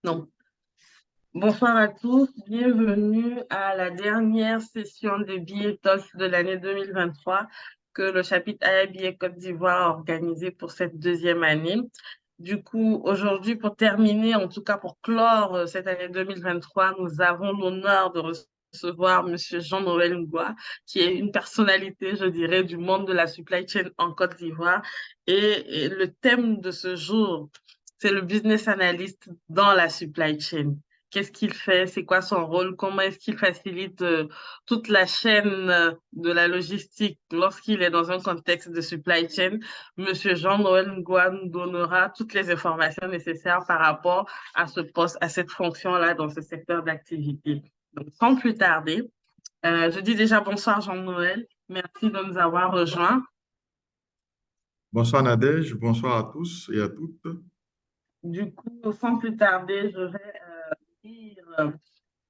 Non. Bonsoir à tous, bienvenue à la dernière session de billets Talks de l'année 2023 que le chapitre AIBA Côte d'Ivoire a organisé pour cette deuxième année. Du coup, aujourd'hui, pour terminer, en tout cas pour clore cette année 2023, nous avons l'honneur de recevoir Monsieur Jean-Noël Ngoua, qui est une personnalité, je dirais, du monde de la supply chain en Côte d'Ivoire. Et le thème de ce jour, c'est le business analyst dans la supply chain. Qu'est-ce qu'il fait? C'est quoi son rôle? Comment est-ce qu'il facilite toute la chaîne de la logistique lorsqu'il est dans un contexte de supply chain? Monsieur Jean-Noël Ngoua nous donnera toutes les informations nécessaires par rapport à ce poste, à cette fonction-là dans ce secteur d'activité. Donc, sans plus tarder, je dis déjà bonsoir Jean-Noël. Merci de nous avoir rejoints. Bonsoir Nadège, bonsoir à tous et à toutes. Du coup, sans plus tarder, je vais lire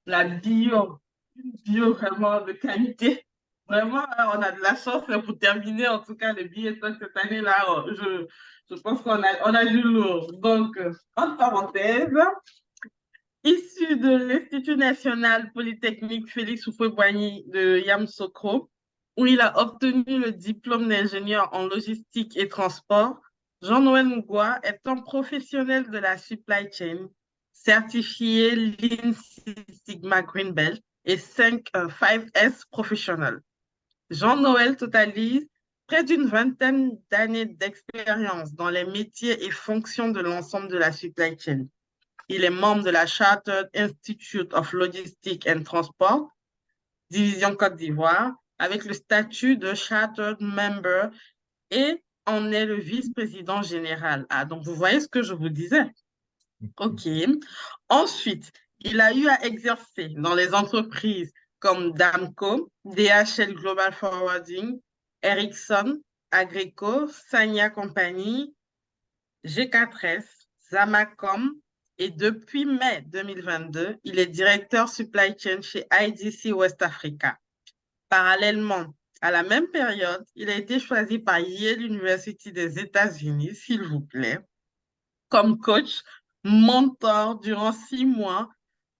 la bio vraiment de qualité. Vraiment, on a de la chance pour terminer, en tout cas, les billets de cette année-là. Je pense qu'on a du lourd. Donc, entre parenthèses, issu de l'Institut national polytechnique Félix Houphouët-Boigny de Yamoussoukro, où il a obtenu le diplôme d'ingénieur en logistique et transport, Jean-Noël Ngoua est un professionnel de la supply chain, certifié Lean Six Sigma Green Belt et 5S Professional. Jean-Noël totalise près d'une vingtaine d'années d'expérience dans les métiers et fonctions de l'ensemble de la supply chain. Il est membre de la Chartered Institute of Logistics and Transport, division Côte d'Ivoire, avec le statut de Chartered Member et en est le vice-président général. Ah, donc vous voyez ce que je vous disais. OK. Ensuite, il a eu à exercer dans les entreprises comme Damco, DHL Global Forwarding, Ericsson, Agrico, Sanya Company, G4S, Zamacom, et depuis mai 2022, il est directeur supply chain chez IDC West Africa. Parallèlement, à la même période, il a été choisi par Yale University des États-Unis, s'il vous plaît, comme coach, mentor durant 6 mois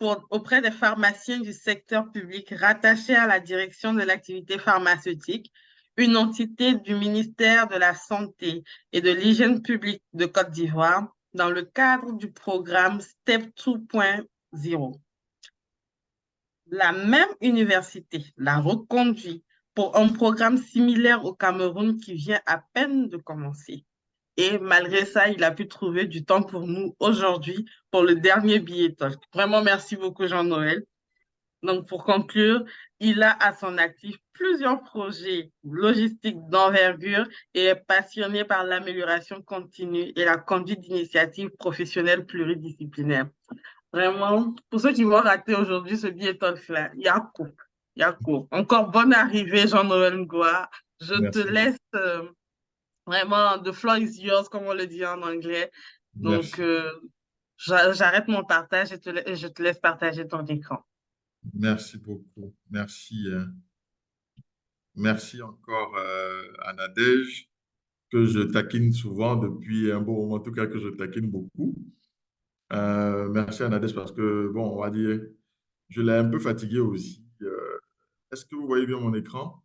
auprès des pharmaciens du secteur public rattachés à la direction de l'activité pharmaceutique, une entité du ministère de la Santé et de l'Hygiène publique de Côte d'Ivoire, dans le cadre du programme STEP 2.0. La même université l'a reconduit pour un programme similaire au Cameroun qui vient à peine de commencer. Et malgré ça, il a pu trouver du temps pour nous aujourd'hui pour le dernier billet talk. Vraiment, merci beaucoup, Jean-Noël. Donc, pour conclure, il a à son actif plusieurs projets logistiques d'envergure et est passionné par l'amélioration continue et la conduite d'initiatives professionnelles pluridisciplinaires. Vraiment, pour ceux qui vont rater aujourd'hui ce billet talk-là, Yakou, Yakou. Encore bonne arrivée, Jean-Noël Ngoua. Je te Merci beaucoup. laisse vraiment, the floor is yours, comme on le dit en anglais. Donc, Merci. j'arrête mon partage et je te laisse partager ton écran. Merci beaucoup. Merci. Merci encore à Nadège, que je taquine souvent depuis un bon moment, en tout cas que je taquine beaucoup. Merci à Nadège parce que, bon, on va dire, je l'ai un peu fatigué aussi. Est-ce que vous voyez bien mon écran?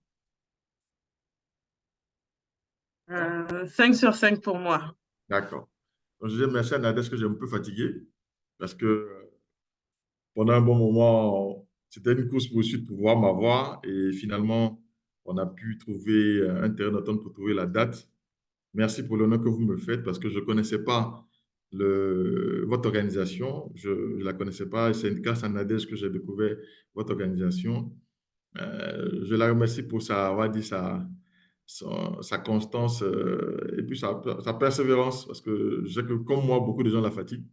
5 sur 5 pour moi. D'accord. Donc, je dis merci à Nadège que j'ai un peu fatigué parce que pendant un bon moment, c'était une course-poursuite pour pouvoir m'avoir et finalement, on a pu trouver un terrain d'entente pour trouver la date. Merci pour l'honneur que vous me faites parce que je ne connaissais pas votre organisation. Je ne la connaissais pas. C'est grâce à Nadège que j'ai découvert votre organisation. Je la remercie pour sa, on va dire, sa constance et puis sa persévérance parce que je sais que comme moi, beaucoup de gens la fatiguent.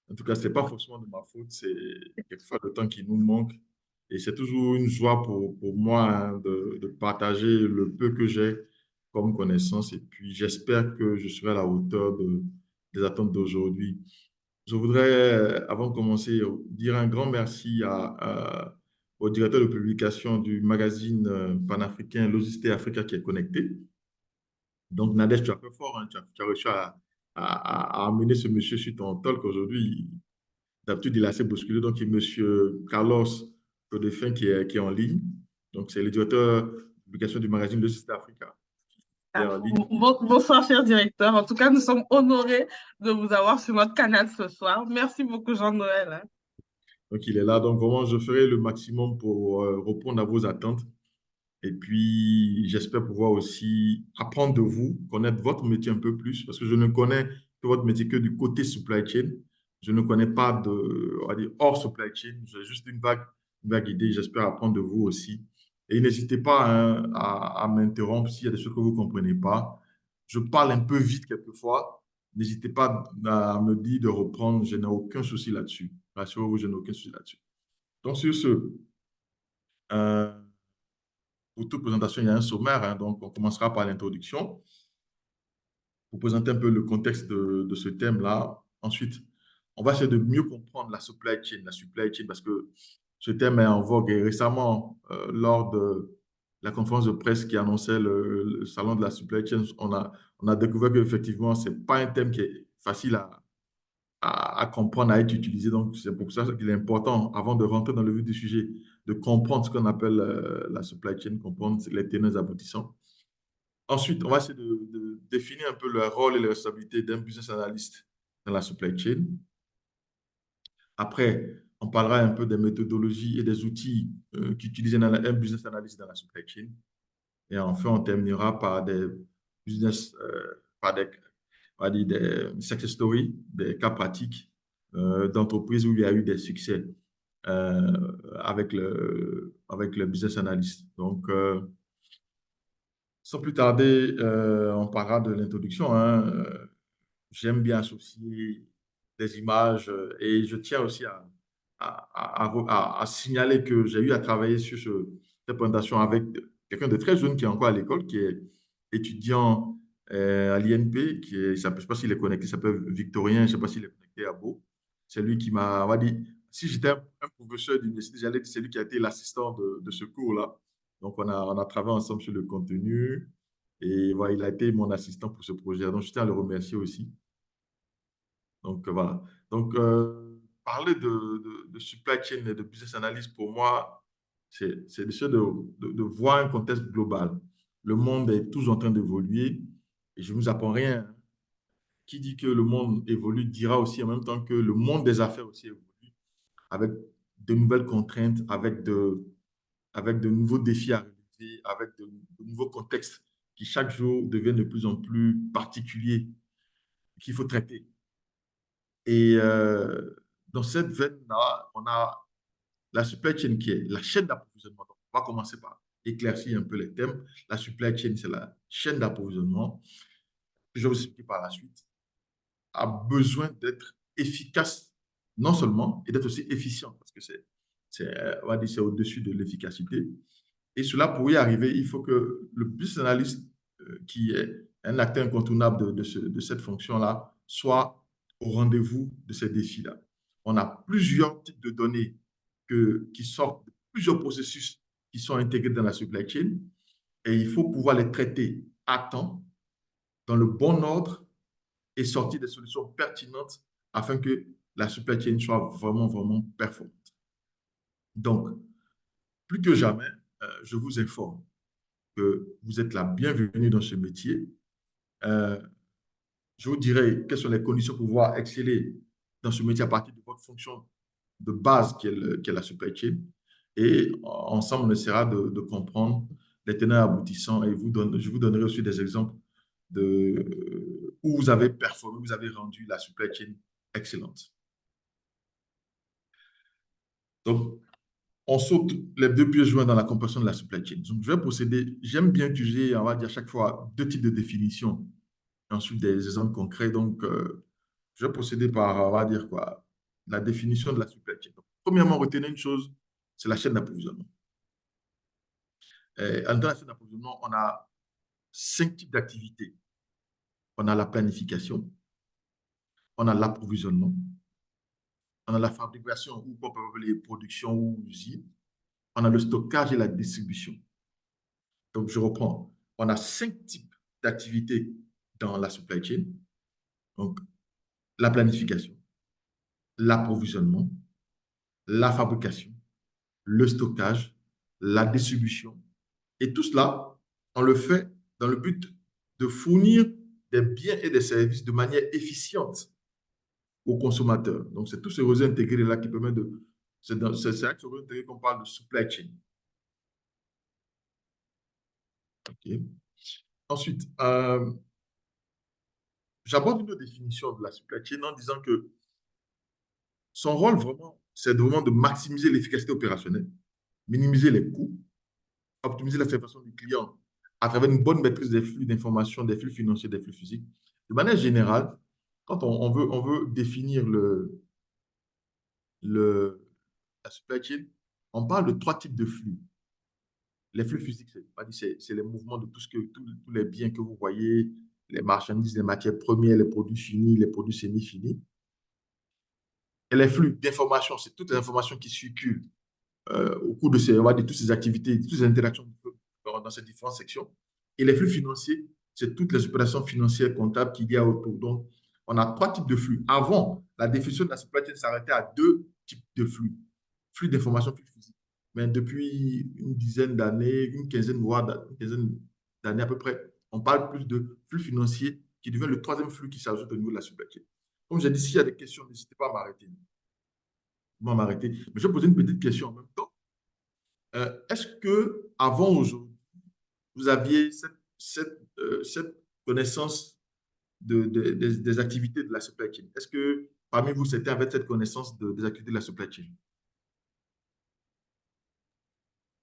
En tout cas, ce n'est pas forcément de ma faute, c'est quelquefois le temps qui nous manque. Et c'est toujours une joie pour moi hein, de partager le peu que j'ai comme connaissance. Et puis, j'espère que je serai à la hauteur des attentes d'aujourd'hui. Je voudrais, avant de commencer, dire un grand merci au directeur de publication du magazine panafricain Logistique Africa qui est connecté. Donc, Nadège, tu as fait fort, hein, tu as réussi à amener ce monsieur sur ton talk aujourd'hui. d'habitude, il est assez bousculé. Donc, il y a M. Carlos Godefin qui est en ligne. Donc, c'est le directeur de publication du magazine Le Sud Africa. Il est Ah, en ligne. bonsoir, cher directeur. En tout cas, nous sommes honorés de vous avoir sur notre canal ce soir. Merci beaucoup, Jean-Noël, hein. Donc, il est là. Donc, vraiment, je ferai le maximum pour répondre à vos attentes. Et puis, j'espère pouvoir aussi apprendre de vous, connaître votre métier un peu plus, parce que je ne connais que votre métier que du côté supply chain. Je ne connais pas de, on va dire, hors supply chain. J'ai juste une vague idée. J'espère apprendre de vous aussi. Et n'hésitez pas hein, à m'interrompre s'il y a des choses que vous ne comprenez pas. Je parle un peu vite quelquefois. N'hésitez pas à me dire de reprendre. Je n'ai aucun souci là-dessus. Rassurez-vous, je n'ai aucun souci là-dessus. Donc, sur ce, euh, pour toute présentation, il y a un sommaire, hein, donc on commencera par l'introduction pour présenter un peu le contexte de ce thème-là. Ensuite, on va essayer de mieux comprendre la supply chain, parce que ce thème est en vogue. Et récemment, lors de la conférence de presse qui annonçait le salon de la supply chain, on a découvert qu'effectivement, ce n'est pas un thème qui est facile à comprendre, à être utilisé. Donc, c'est pour ça qu'il est important, avant de rentrer dans le vif du sujet, de comprendre ce qu'on appelle la supply chain, comprendre les tenants et aboutissants. Ensuite, on va essayer de définir un peu le rôle et les responsabilités d'un business analyst dans la supply chain. Après, on parlera un peu des méthodologies et des outils qu'utilise un business analyst dans la supply chain. Et enfin, on terminera par des business, par des, on va dire des success stories, des cas pratiques d'entreprises où il y a eu des succès avec le business analyst. Donc, sans plus tarder, on parlera de l'introduction, hein. J'aime bien associer des images et je tiens aussi à signaler que j'ai eu à travailler sur cette présentation avec quelqu'un de très jeune qui est encore à l'école, qui est étudiant à l'INP, je ne sais pas s'il est connecté, il s'appelle Victorien, je ne sais pas s'il est connecté à Beau. C'est lui qui m'a, on va dire, si j'étais un professeur d'université, j'allais dire c'est lui qui a été l'assistant de ce cours-là. Donc, on a travaillé ensemble sur le contenu et voilà, il a été mon assistant pour ce projet. Donc, je tiens à le remercier aussi. Donc, voilà. Donc, parler de supply chain et de business analyst, pour moi, c'est d'essayer de voir un contexte global. Le monde est toujours en train d'évoluer et je ne vous apprends rien. Qui dit que le monde évolue dira aussi en même temps que le monde des affaires aussi évolue avec de nouvelles contraintes, avec de nouveaux défis à relever, avec de nouveaux contextes qui chaque jour deviennent de plus en plus particuliers qu'il faut traiter. Et dans cette veine-là, on a la supply chain qui est la chaîne d'approvisionnement. Donc, on va commencer par éclaircir un peu les thèmes. La supply chain, c'est la chaîne d'approvisionnement. Je vais vous expliquer par la suite. A besoin d'être efficace, non seulement, et d'être aussi efficient, parce que on va dire, c'est au-dessus de l'efficacité. Et cela, pour y arriver, il faut que le business analyst, qui est un acteur incontournable de cette fonction-là, soit au rendez-vous de ces défis-là. On a plusieurs types de données qui sortent de plusieurs processus qui sont intégrés dans la supply chain et il faut pouvoir les traiter à temps, dans le bon ordre et sortir des solutions pertinentes afin que la supply chain soit vraiment, vraiment performante. Donc, plus que jamais, je vous informe que vous êtes la bienvenue dans ce métier. Euh, je vous dirai quelles sont les conditions pour pouvoir exceller dans ce métier à partir de votre fonction de base qui est la supply chain. Et ensemble, on essaiera de comprendre les tenants aboutissants et je vous donnerai aussi des exemples où vous avez performé, vous avez rendu la supply chain excellente. Donc, on saute les deux pieds joints dans la compréhension de la supply chain. Donc, je vais procéder. J'aime bien utiliser, on va dire à chaque fois, deux types de définitions et ensuite des exemples concrets. Donc, je vais procéder par, on va dire quoi, la définition de la supply chain. Donc, premièrement, retenez une chose, c'est la chaîne d'approvisionnement. Dans la chaîne d'approvisionnement, on a 5 types d'activités. On a la planification, on a l'approvisionnement, on a la fabrication ou on peut appeler production ou usine, on a le stockage et la distribution. Donc, je reprends. On a 5 types d'activités dans la supply chain. Donc, la planification. l'approvisionnement, la fabrication, le stockage, la distribution. Et tout cela, on le fait dans le but de fournir des biens et des services de manière efficiente aux consommateurs. Donc, c'est tout ce réseau intégré-là qui permet de... C'est avec ce réseau intégré qu'on parle de supply chain. OK. Ensuite, j'aborde une autre définition de la supply chain en disant que son rôle, vraiment, c'est vraiment de maximiser l'efficacité opérationnelle, minimiser les coûts, optimiser la satisfaction du client à travers une bonne maîtrise des flux d'informations, des flux financiers, des flux physiques. De manière générale, quand on veut définir la supply chain, on parle de trois types de flux. Les flux physiques, c'est les mouvements de tous les biens que vous voyez, les marchandises, les matières premières, les produits finis, les produits semi-finis. Et les flux d'informations, c'est toutes les informations qui circulent au cours de on va dire, toutes ces activités, toutes ces interactions dans ces différentes sections. Et les flux financiers, c'est toutes les opérations financières comptables qu'il y a autour. Donc, on a trois types de flux. Avant, la définition de la supply chain s'arrêtait à deux types de flux. Flux d'informations, flux physiques. Mais depuis une dizaine d'années, une quinzaine, voire une quinzaine d'années à peu près, on parle plus de flux financiers qui devient le troisième flux qui s'ajoute au niveau de la supply chain. Comme j'ai dit, s'il y a des questions, n'hésitez pas à m'arrêter. Mais je vais poser une petite question en même temps. Est-ce que avant aujourd'hui, vous aviez cette connaissance des activités de la supply chain? Est-ce que parmi vous, c'était avec cette connaissance des activités de la supply chain?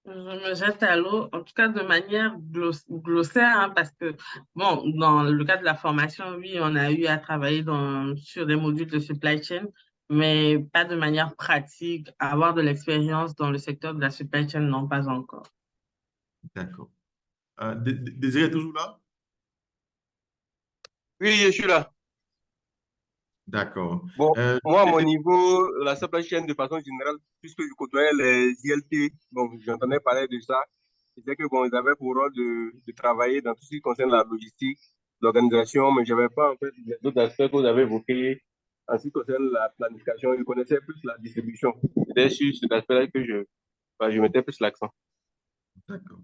Je me jette à l'eau, en tout cas de manière glossaire, hein, parce que, bon, dans le cas de la formation, oui, on a eu à travailler sur des modules de supply chain, mais pas de manière pratique. Avoir de l'expérience dans le secteur de la supply chain, non, pas encore. D'accord. Désiré est toujours là? Oui, je suis là. D'accord. Bon, Euh, moi, à et- mon et- niveau, la supply chain, de façon générale, puisque je côtoyais les ILT, donc j'entendais parler de ça, c'était que bon, ils avaient pour rôle de travailler dans tout ce qui concerne la logistique, l'organisation, mais je n'avais pas en fait les autres aspects que vous avez évoqués en ce qui concerne la planification. Je connaissais plus la distribution. C'était sur cet aspect-là que je mettais plus l'accent. D'accord.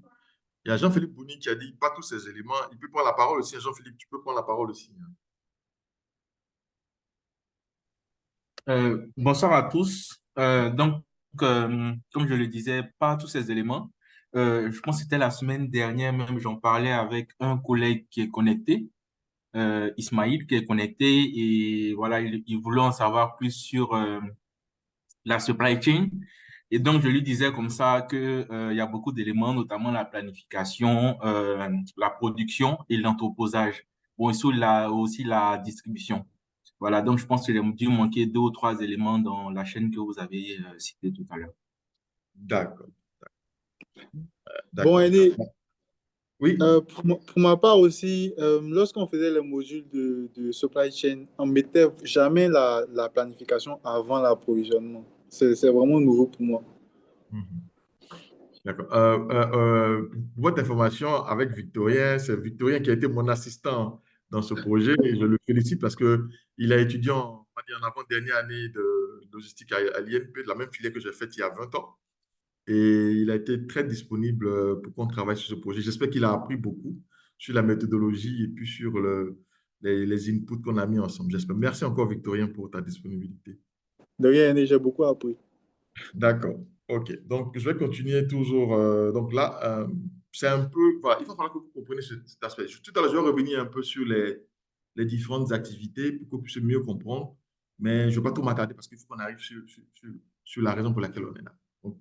Il y a Jean-Philippe Bouni qui a dit pas tous ces éléments. Il peut prendre la parole aussi. Jean-Philippe, tu peux prendre la parole aussi, hein. Bonsoir à tous. Comme je le disais, pas tous ces éléments. Je pense que c'était la semaine dernière même, j'en parlais avec un collègue qui est connecté, Ismaïl, qui est connecté, et voilà, il voulait en savoir plus sur la supply chain. Et donc, je lui disais comme ça que, il y a beaucoup d'éléments, notamment la planification, la production et l'entreposage. Bon, aussi la distribution. Voilà, donc je pense qu'il a dû manquer deux ou trois éléments dans la chaîne que vous avez citée tout à l'heure. D'accord. Bon, D'accord. Aîné, Oui. pour ma part aussi, lorsqu'on faisait les modules de supply chain, on ne mettait jamais la planification avant l'approvisionnement. C'est vraiment nouveau pour moi. Mhm. D'accord. Pour votre information, avec Victorien, c'est Victorien qui a été mon assistant dans ce projet et je le félicite parce qu'il a étudié on va dire, en avant-dernière année de logistique à l'INP, de la même filière que j'ai faite il y a 20 ans. Et il a été très disponible pour qu'on travaille sur ce projet. J'espère qu'il a appris beaucoup sur la méthodologie et puis sur les inputs qu'on a mis ensemble. J'espère. Merci encore, Victorien, pour ta disponibilité. De rien, Aîné, j'ai beaucoup appris. D'accord. OK. Donc, je vais continuer toujours. Donc là, c'est un peu... Voilà, il va falloir que vous compreniez cet aspect. Tout à l'heure, je vais revenir un peu sur les différentes activités pour qu'on puisse mieux comprendre. Mais je ne vais pas tout m'attarder parce qu'il faut qu'on arrive sur la raison pour laquelle on est là. Donc,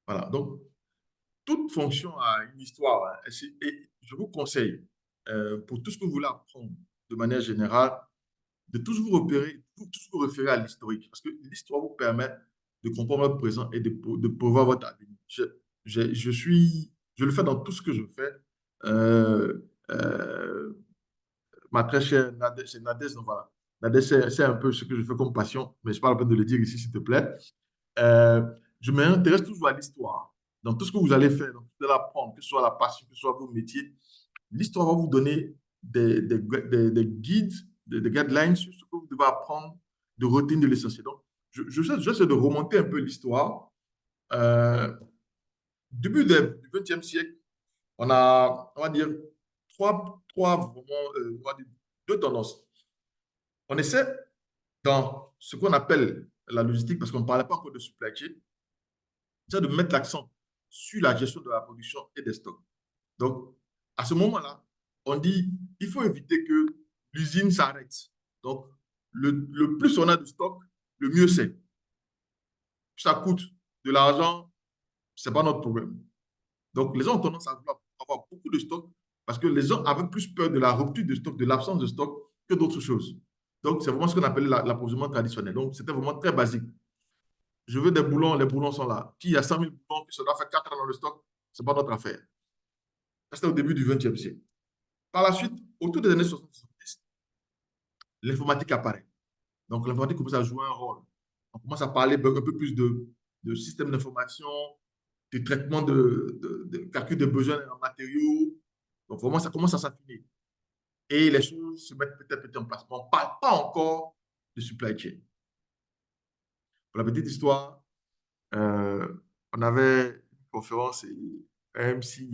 voilà. Donc, toute fonction a une histoire, hein. Et je vous conseille, pour tout ce que vous voulez apprendre de manière générale, de toujours vous repérer, toujours vous référer à l'historique. Parce que l'histoire vous permet de comprendre votre présent et de prévoir votre avenir. Je le fais dans tout ce que je fais. Euh, euh, Ma très chère Nadège, c'est Nadège, donc voilà. Nadège, c'est un peu ce que je fais comme passion, mais je parle pas de le dire ici, s'il te plaît. Euh, je m'intéresse toujours à l'histoire. Dans tout ce que vous allez faire, dans tout ce que vous allez apprendre, que ce soit la passion, que ce soit vos métiers, l'histoire va vous donner des guides de guidelines sur ce que vous devez apprendre, de retenir de l'essentiel. Donc, j'essaie de remonter un peu l'histoire. Début du XXe siècle, on va dire, on va dire, deux tendances. On essaie, dans ce qu'on appelle la logistique, parce qu'on ne parlait pas encore de supply chain, de mettre l'accent sur la gestion de la production et des stocks. Donc, à ce moment-là, on dit il faut éviter que l'usine s'arrête. Donc, le plus on a de stock, le mieux c'est. Ça coûte de l'argent, ce n'est pas notre problème. Donc, les gens ont tendance à vouloir avoir beaucoup de stock parce que les gens avaient plus peur de la rupture de stock, de l'absence de stock que d'autres choses. Donc, c'est vraiment ce qu'on appelle l'approvisionnement traditionnel. Donc, c'était vraiment très basique. Je veux des boulons, les boulons sont là. Qui a 100 000 boulons, qui se doit faire 4 ans dans le stock, ce n'est pas notre affaire. Ça, c'était au début du XXe siècle. Par la suite, autour des années 70, l'informatique apparaît. Donc, l'informatique commence à jouer un rôle. On commence à parler un peu plus de systèmes d'information, de traitement de calcul de besoins en matériaux. Donc, vraiment, ça commence à s'affiner. Et les choses se mettent peut-être en place. Mais on ne parle pas encore de supply chain. Pour la petite histoire, on avait une conférence et un MC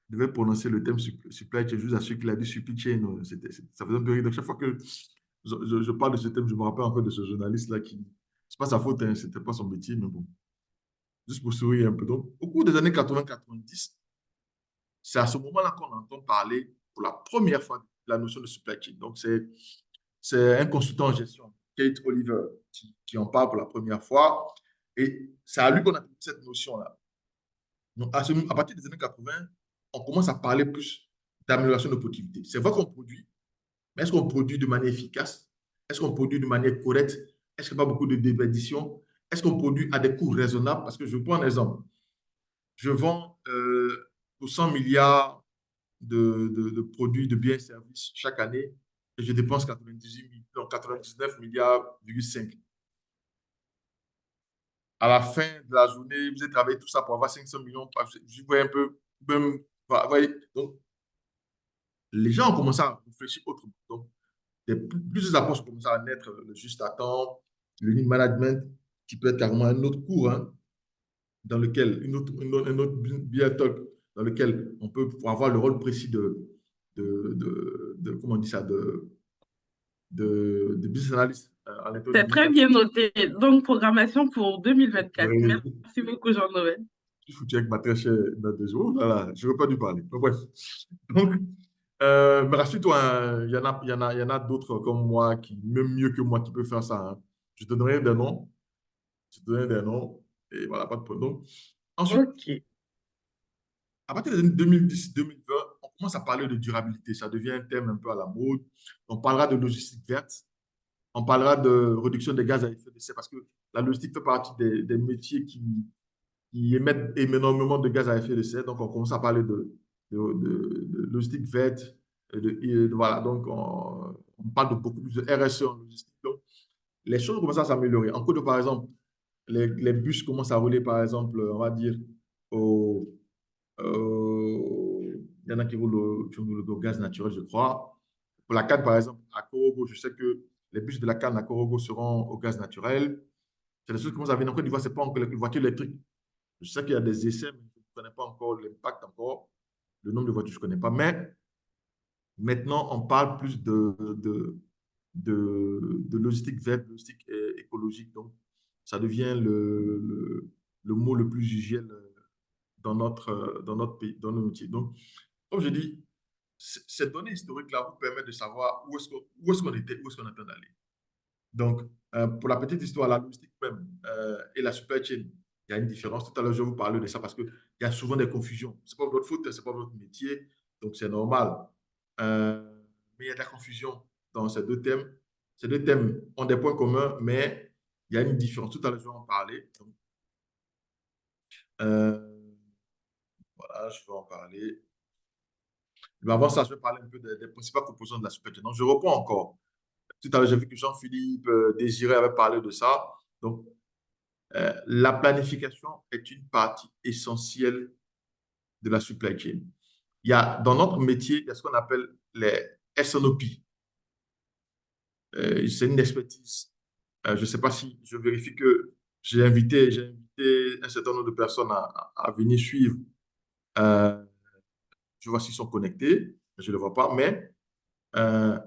devait prononcer le thème supply chain. Juste à ceux qui l'a dit supply chain, ça faisait un peu rire. Donc, chaque fois que je parle de ce thème, je me rappelle encore de ce journaliste-là qui, c'est pas sa faute, hein, c'était pas son métier, mais bon, juste pour sourire un peu. Donc, au cours des années 80-90, c'est à ce moment-là qu'on entend parler pour la première fois de la notion de supply chain. Donc, c'est un consultant en gestion, Kate Oliver, qui en parle pour la première fois. Et c'est à lui qu'on a cette notion-là. Donc, à partir des années 80, on commence à parler plus d'amélioration de productivité. C'est vrai qu'on produit, mais est-ce qu'on produit de manière efficace? Est-ce qu'on produit de manière correcte? Est-ce qu'il n'y a pas beaucoup de déperdition? Est-ce qu'on produit à des coûts raisonnables? Parce que je prends un exemple. Je vends pour 100 milliards de produits, de biens et services chaque année et je dépense 99 milliards, 5. À la fin de la journée, vous avez travaillé tout ça pour avoir 500 millions. Je vois un peu, même, donc, les gens ont commencé à réfléchir autrement. Donc, plusieurs approches ont commencé à naître, le juste à temps, le lean management, qui peut être carrément un autre cours, hein, dans lequel, un autre BI Talk, dans lequel on peut avoir le rôle précis comment on dit ça, de business analyst à l'intérieur C'est du très business. bien noté. Donc, programmation pour 2024. Oui, Merci beaucoup, Jean-Noël. je suis foutu avec ma très chère note de jour. Voilà, je n'aurais pas dû parler. Mais bref. Donc, mais rassure-toi, hein, il y en a d'autres comme moi, qui, même mieux que moi, qui peuvent faire ça, hein. Je te donnerai des noms. Je te donnerai des noms. Et voilà, pas de problème. Donc, ensuite, OK. à partir des années 2010-2020, on commence à parler de durabilité. Ça devient un thème un peu à la mode. On parlera de logistique verte. On parlera de réduction des gaz à effet de serre parce que la logistique fait partie des métiers qui émettent énormément de gaz à effet de serre. Donc, on commence à parler de logistique verte. Voilà, donc on parle de beaucoup plus de RSE en logistique. Donc, les choses commencent à s'améliorer. En Côte d'Ivoire, par exemple, les bus commencent à rouler, par exemple, on va dire, au, il y en a qui roulent au gaz naturel, je crois. Pour la canne, par exemple, à Korogo, je sais que les bus de la canne à Korogo seront au gaz naturel. C'est des choses qui commencent à venir. En Côte d'Ivoire, ce n'est pas encore les voitures électriques. Je sais qu'il y a des essais, mais je ne connais pas encore l'impact encore. Le nombre de voitures, je ne connais pas. Mais maintenant, on parle plus de logistique verte, logistique écologique. Donc, ça devient le mot le plus usuel dans notre pays, dans nos métiers. Donc, comme je dis, ces données historiques-là vous permettent de savoir où est-ce qu'on était, où est-ce qu'on est en train d'aller. Donc, pour la petite histoire, la logistique même et la supply chain, il y a une différence. Tout à l'heure, je vais vous parler de ça parce qu'il y a souvent des confusions. Ce n'est pas votre faute, ce n'est pas votre métier, donc c'est normal. Mais il y a de la confusion dans ces deux thèmes. Ces deux thèmes ont des points communs, mais il y a une différence. Tout à l'heure, je vais en parler. Donc, voilà, je vais en parler. Mais avant ça, je vais parler un peu des principales composantes de la supply chain. Donc, je reprends encore. Tout à l'heure, j'ai vu que Jean-Philippe Désiré avait parlé de ça. Donc, la planification est une partie essentielle de la supply chain. Dans notre métier, il y a ce qu'on appelle les SNOP. c'est une expertise. Je ne sais pas si je vérifie que j'ai invité un certain nombre de personnes à venir suivre. Euh, je vois s'ils sont connectés, je ne le vois pas, mais euh,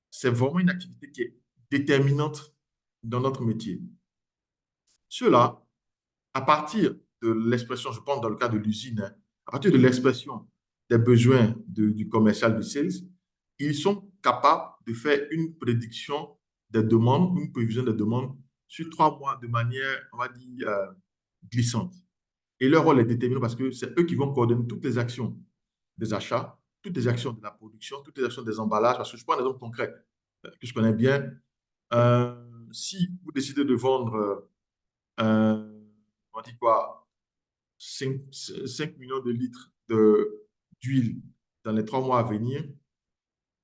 c'est vraiment une activité qui est déterminante dans notre métier. Cela, à partir de l'expression, je pense dans le cas de l'usine, hein, à partir de l'expression des besoins du commercial, du sales, ils sont capables de faire une prédiction des demandes, une prévision des demandes sur 3 mois de manière, on va dire, glissante. Et leur rôle est déterminant parce que c'est eux qui vont coordonner toutes les actions des achats, toutes les actions de la production, toutes les actions des emballages. Parce que je prends un exemple concret que je connais bien. Euh, Si vous décidez de vendre, on dit quoi, 5 millions de litres d'huile dans les 3 mois à venir, il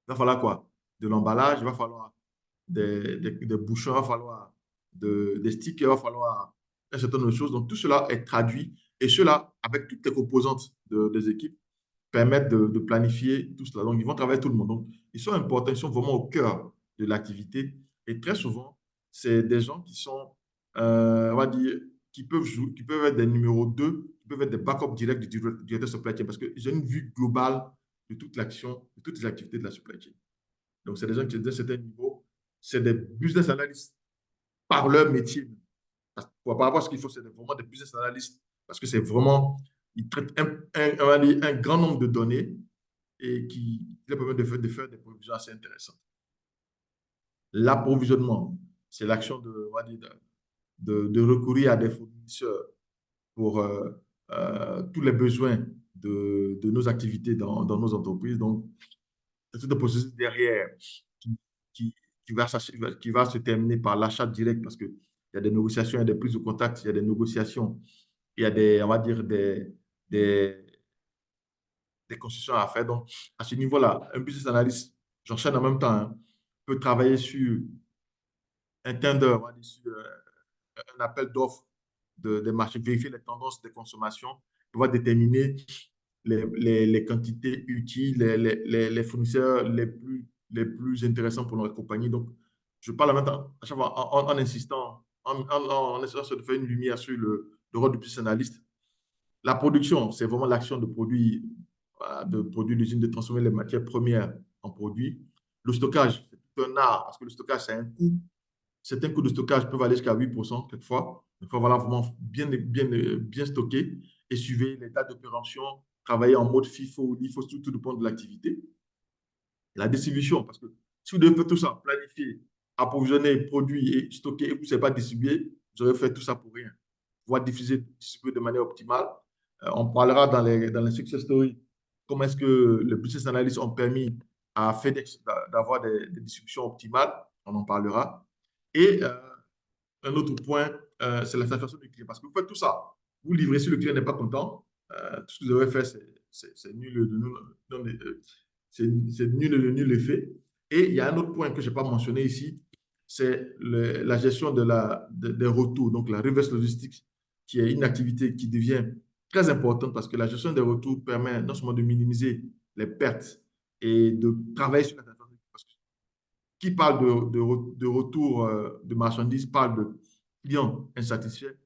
va falloir quoi? De l'emballage, il va falloir des bouchons, il va falloir des stickers, il va falloir un certain nombre de choses. Donc, tout cela est traduit et cela, avec toutes les composantes des équipes, permettent de planifier tout cela. Donc, ils vont travailler tout le monde. Donc, ils sont importants, ils sont vraiment au cœur de l'activité. Et très souvent, c'est des gens qui sont, on va dire, qui peuvent jouer, qui peuvent être des numéros 2, qui peuvent être des backups directs du directeur supply chain parce qu'ils ont une vue globale de toute l'action, de toutes les activités de la supply chain. Donc, c'est des gens qui, à un certain niveau, c'est des business analysts par leur métier. Par rapport à ce qu'il faut, c'est vraiment des business analysts parce que c'est vraiment, ils traitent on va dire, un grand nombre de données et qui leur permet de faire des prévisions assez intéressantes. L'approvisionnement, c'est l'action on va dire, de recourir à des fournisseurs pour tous les besoins de nos activités dans nos entreprises. Donc, c'est tout le processus derrière qui, qui, qui va se terminer par l'achat direct parce qu'il y a des négociations, il y a des prises de contact, il y a des négociations, il y a on va dire, des, des concessions à faire. Donc, à ce niveau-là, un business analyst, j'enchaîne en même temps, hein, peut travailler sur un tender, on va dire, sur un appel d'offres des marchés, vérifier les tendances de consommation, pouvoir déterminer les quantités utiles, les fournisseurs les plus intéressants pour notre compagnie. Donc, je parle en même temps, à chaque fois, en insistant, en essayant de faire une lumière sur le rôle du business analyst. La production, c'est vraiment l'action de produire l'usine, de transformer les matières premières en produits. Le stockage, c'est tout un art, parce que le stockage, c'est un coût. Certains coûts de stockage peuvent aller jusqu'à 8% quelquefois. Il faut vraiment bien stocker et suivre les dates d'opération, travailler en mode FIFO ou LIFO, tout dépend de l'activité. La distribution, parce que si vous devez faire tout ça, planifier, approvisionner, produire et stocker, et vous ne savez pas distribuer, vous aurez fait tout ça pour rien. Pouvoir distribuer de manière optimale. On parlera dans les success stories comment est-ce que les business analysts ont permis à FedEx d'avoir des distributions optimales. On en parlera. Et un autre point, c'est la satisfaction du client. Parce que vous faites tout ça. Vous livrez si le client n'est pas content. Tout ce que vous avez fait, c'est nul de c'est nul de nul effet. Et il y a un autre point que je n'ai pas mentionné ici, c'est la gestion des retours, donc la reverse logistics, qui est une activité qui devient très importante parce que la gestion des retours permet non seulement de minimiser les pertes et de travailler sur la satisfaction. Parce que qui parle de retour de marchandises parle de clients insatisfaits,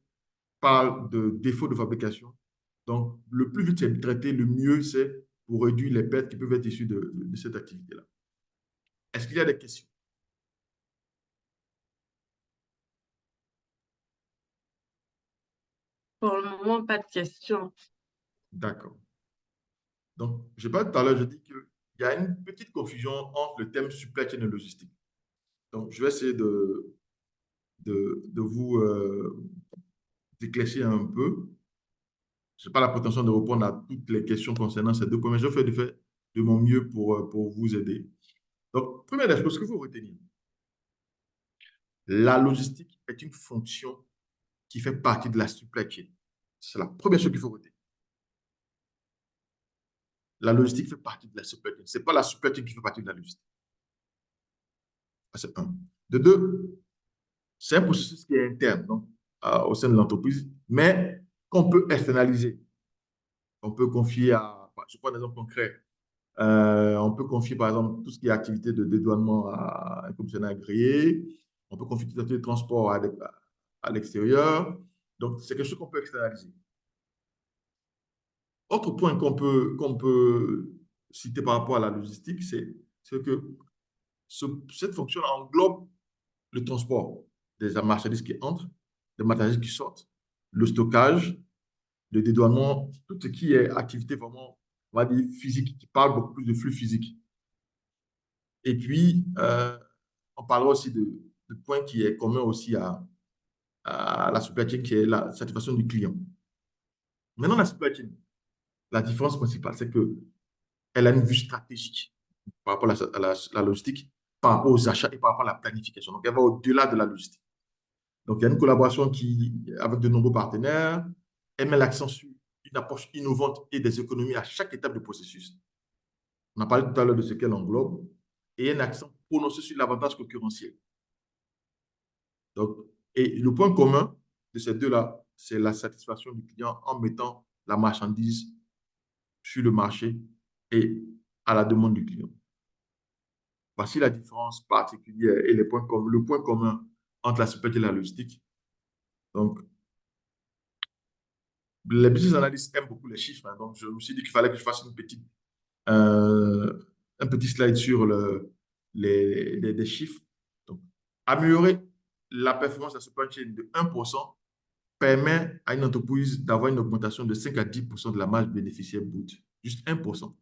parle de défaut de fabrication. Donc, le plus vite c'est traité, le mieux c'est pour réduire les pertes qui peuvent être issues de cette activité-là. Est-ce qu'il y a des questions? Pour le moment, pas de questions. D'accord. Donc, je parle tout à l'heure, je dis qu'il y a une petite confusion entre le thème supply chain et logistique. Donc, je vais essayer de vous éclaircir un peu. Je n'ai pas la prétention de répondre à toutes les questions concernant ces deux points, mais je vais faire de mon mieux pour vous aider. Donc, première des choses que vous retenir, la logistique est une fonction qui fait partie de la supply chain. C'est la première chose qu'il faut retenir. La logistique fait partie de la supply chain. Ce n'est pas la supply chain qui fait partie de la logistique. C'est un. De deux, c'est un processus qui est interne donc, au sein de l'entreprise, mais qu'on peut externaliser. On peut confier à, je prends un exemple concret, On peut confier, par exemple, tout ce qui est activité de dédouanement à un commissionnaire agréé. On peut confier tout activité de transport à l'extérieur. Donc, c'est quelque chose qu'on peut externaliser. Autre point qu'on peut citer par rapport à la logistique, c'est que cette fonction englobe le transport des marchandises qui entrent, des marchandises qui sortent, le stockage, le dédouanement, tout ce qui est activité vraiment, on va dire, physique, qui parle beaucoup plus de flux physique. Et puis, on parlera aussi de points qui est commun aussi à la supply chain, qui est la satisfaction du client. Maintenant, la supply chain, la différence principale, c'est qu'elle a une vue stratégique par rapport à la logistique, par rapport aux achats et par rapport à la planification. Donc, elle va au-delà de la logistique. Donc, il y a une collaboration avec de nombreux partenaires. Elle met l'accent sur une approche innovante et des économies à chaque étape du processus. On a parlé tout à l'heure de ce qu'elle englobe. Et un accent prononcé sur l'avantage concurrentiel. Donc, et le point commun de ces deux-là, c'est la satisfaction du client en mettant la marchandise sur le marché et à la demande du client. Voici la différence particulière et le point commun entre la supply chain et la logistique. Donc, les business analysts aiment beaucoup les chiffres. Hein. Donc, je me suis dit qu'il fallait que je fasse un petit slide sur les chiffres. Donc, améliorer la performance de la supply chain de 1% permet à une entreprise d'avoir une augmentation de 5 à 10% de la marge bénéficiaire brute. Juste 1%.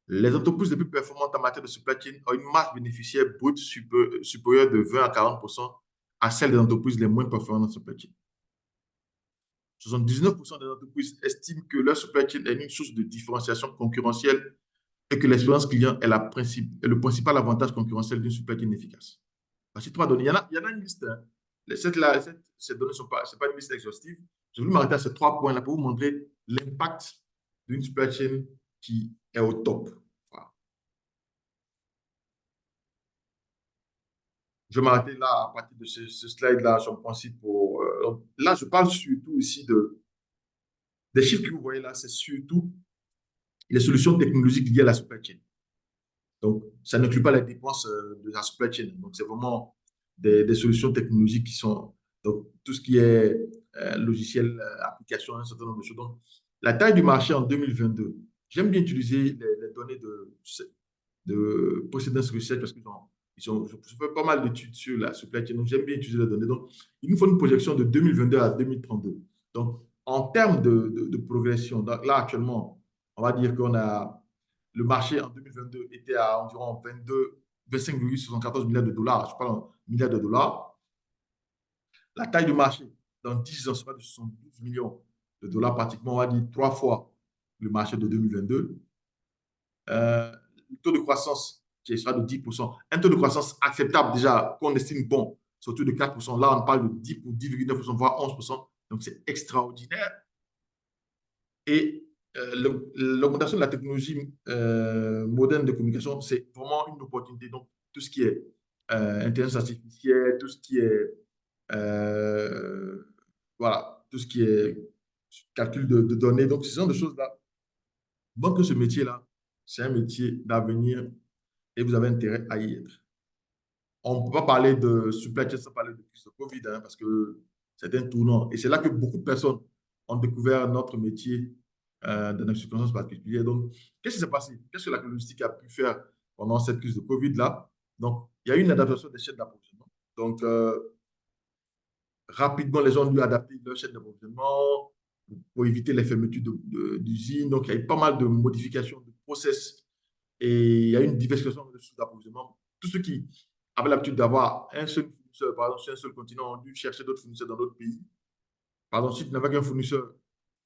Les entreprises les plus performantes en matière de supply chain ont une marge bénéficiaire brute supérieure de 20 à 40% à celle des entreprises les moins performantes en supply chain. 79% des entreprises estiment que leur supply chain est une source de différenciation concurrentielle et que l'expérience client est le principal avantage concurrentiel d'une supply chain efficace. Voici 3 données. Il y en a une liste. Hein. Ces données ne sont pas une liste exhaustive. Je vais m'arrêter à ces 3 points-là pour vous montrer l'impact d'une supply chain qui est au top. Voilà. Je vais m'arrêter là à partir de ce slide-là. J'en profite pour. Là, je parle surtout ici des chiffres que vous voyez là. C'est surtout les solutions technologiques liées à la supply chain. Donc, ça n'inclut pas les dépenses de la supply chain. Donc, c'est vraiment des solutions technologiques qui sont, donc, tout ce qui est logiciel, application, un certain nombre de choses. Donc, la taille du marché en 2022, j'aime bien utiliser les données de Precedence Research parce que je fais pas mal d'études sur la supply chain, donc j'aime bien utiliser les données. Donc, il nous faut une projection de 2022 à 2032. Donc, en termes de progression, donc là, actuellement, on va dire qu'on a le marché en 2022 était à environ 25,74 milliards de dollars. Je parle en milliards de dollars. La taille du marché dans 10 ans sera de 72 millions de dollars, pratiquement, on va dire 3 fois le marché de 2022. Le taux de croissance qui sera de 10%. Un taux de croissance acceptable déjà, qu'on estime bon, c'est autour de 4%. Là, on parle de 10 ou 10,9%, voire 11%. Donc, c'est extraordinaire. Et l'augmentation de la technologie moderne de communication, c'est vraiment une opportunité. Donc, tout ce qui est intelligence artificielle, tout ce qui est voilà, tout ce qui est calcul de données. Donc, ce genre de choses-là. Donc, ce métier-là, c'est un métier d'avenir et vous avez intérêt à y être. On ne peut pas parler de supply chain sans parler de crise de Covid, hein, parce que c'est un tournant. Et c'est là que beaucoup de personnes ont découvert notre métier dans une circonstance particulière. Donc, qu'est-ce qui s'est passé? Qu'est-ce que la logistique a pu faire pendant cette crise de Covid-là? Donc, il y a eu une adaptation des chaînes d'approvisionnement. Donc, rapidement, les gens ont dû adapter leur chaîne d'approvisionnement pour éviter les fermetures d'usines. Donc, il y a eu pas mal de modifications de process et il y a eu une diversification de sources d'approvisionnement. Tous ceux qui avaient l'habitude d'avoir un seul fournisseur, par exemple, sur un seul continent, ont dû chercher d'autres fournisseurs dans d'autres pays. Par exemple, si tu n'avais qu'un fournisseur,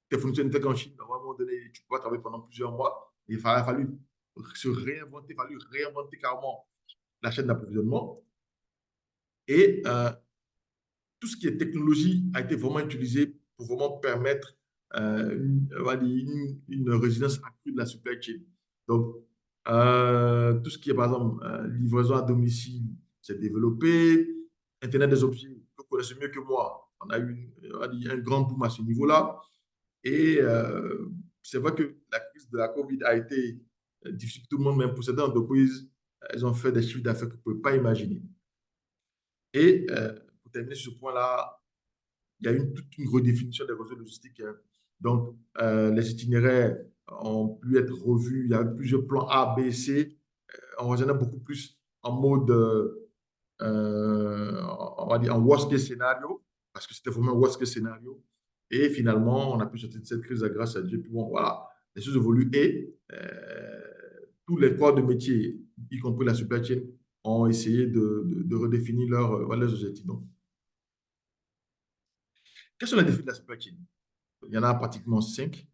tes fournisseurs n'étaient qu'en Chine, à un moment donné, tu peux travailler pendant plusieurs mois. Il a fallu se réinventer, carrément la chaîne d'approvisionnement. Et tout ce qui est technologie a été vraiment utilisé pour vraiment permettre une résilience accrue de la supply chain. Donc, tout ce qui est, par exemple, livraison à domicile s'est développé. Internet des objets, vous connaissez mieux que moi. On a eu un grand boom à ce niveau-là. Et c'est vrai que la crise de la COVID a été difficile pour tout le monde, mais pour certaines entreprises, elles ont fait des chiffres d'affaires que vous ne pouvez pas imaginer. Et pour terminer sur ce point-là, il y a toute une redéfinition des réseaux logistiques, hein. Donc, les itinéraires ont pu être revus. Il y a eu plusieurs plans A, B, C. On raisonnait beaucoup plus en mode, on va dire, en worst case scénario, parce que c'était vraiment un worst case scénario. Et finalement, on a pu sortir de cette crise grâce à Dieu. Puis bon, voilà, les choses évoluent et tous les corps de métier, y compris la supply chain, ont essayé de redéfinir leurs objectifs. Donc, quels sont les défis de la supply chain? Il y en a pratiquement 5.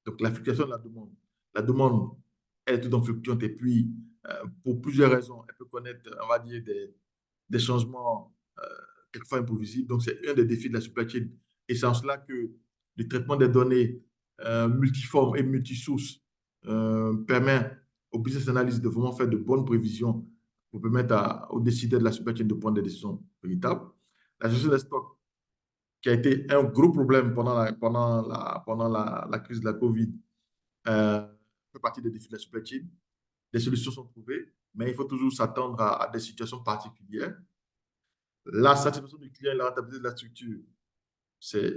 Donc, la fluctuation de la demande. La demande, elle est tout en fluctuante et puis, pour plusieurs raisons, elle peut connaître, on va dire, des changements quelquefois imprévisibles. Donc, c'est un des défis de la supply chain. Et c'est en cela que le traitement des données multiformes et multisources permet aux business analysts de vraiment faire de bonnes prévisions pour permettre aux décideurs de la supply chain de prendre des décisions véritables. La gestion des stocks, qui a été un gros problème pendant la crise de la COVID, fait partie des défis de la supply chain. Des solutions sont trouvées, mais il faut toujours s'attendre à des situations particulières. La satisfaction du client et la rentabilité de la structure, c'est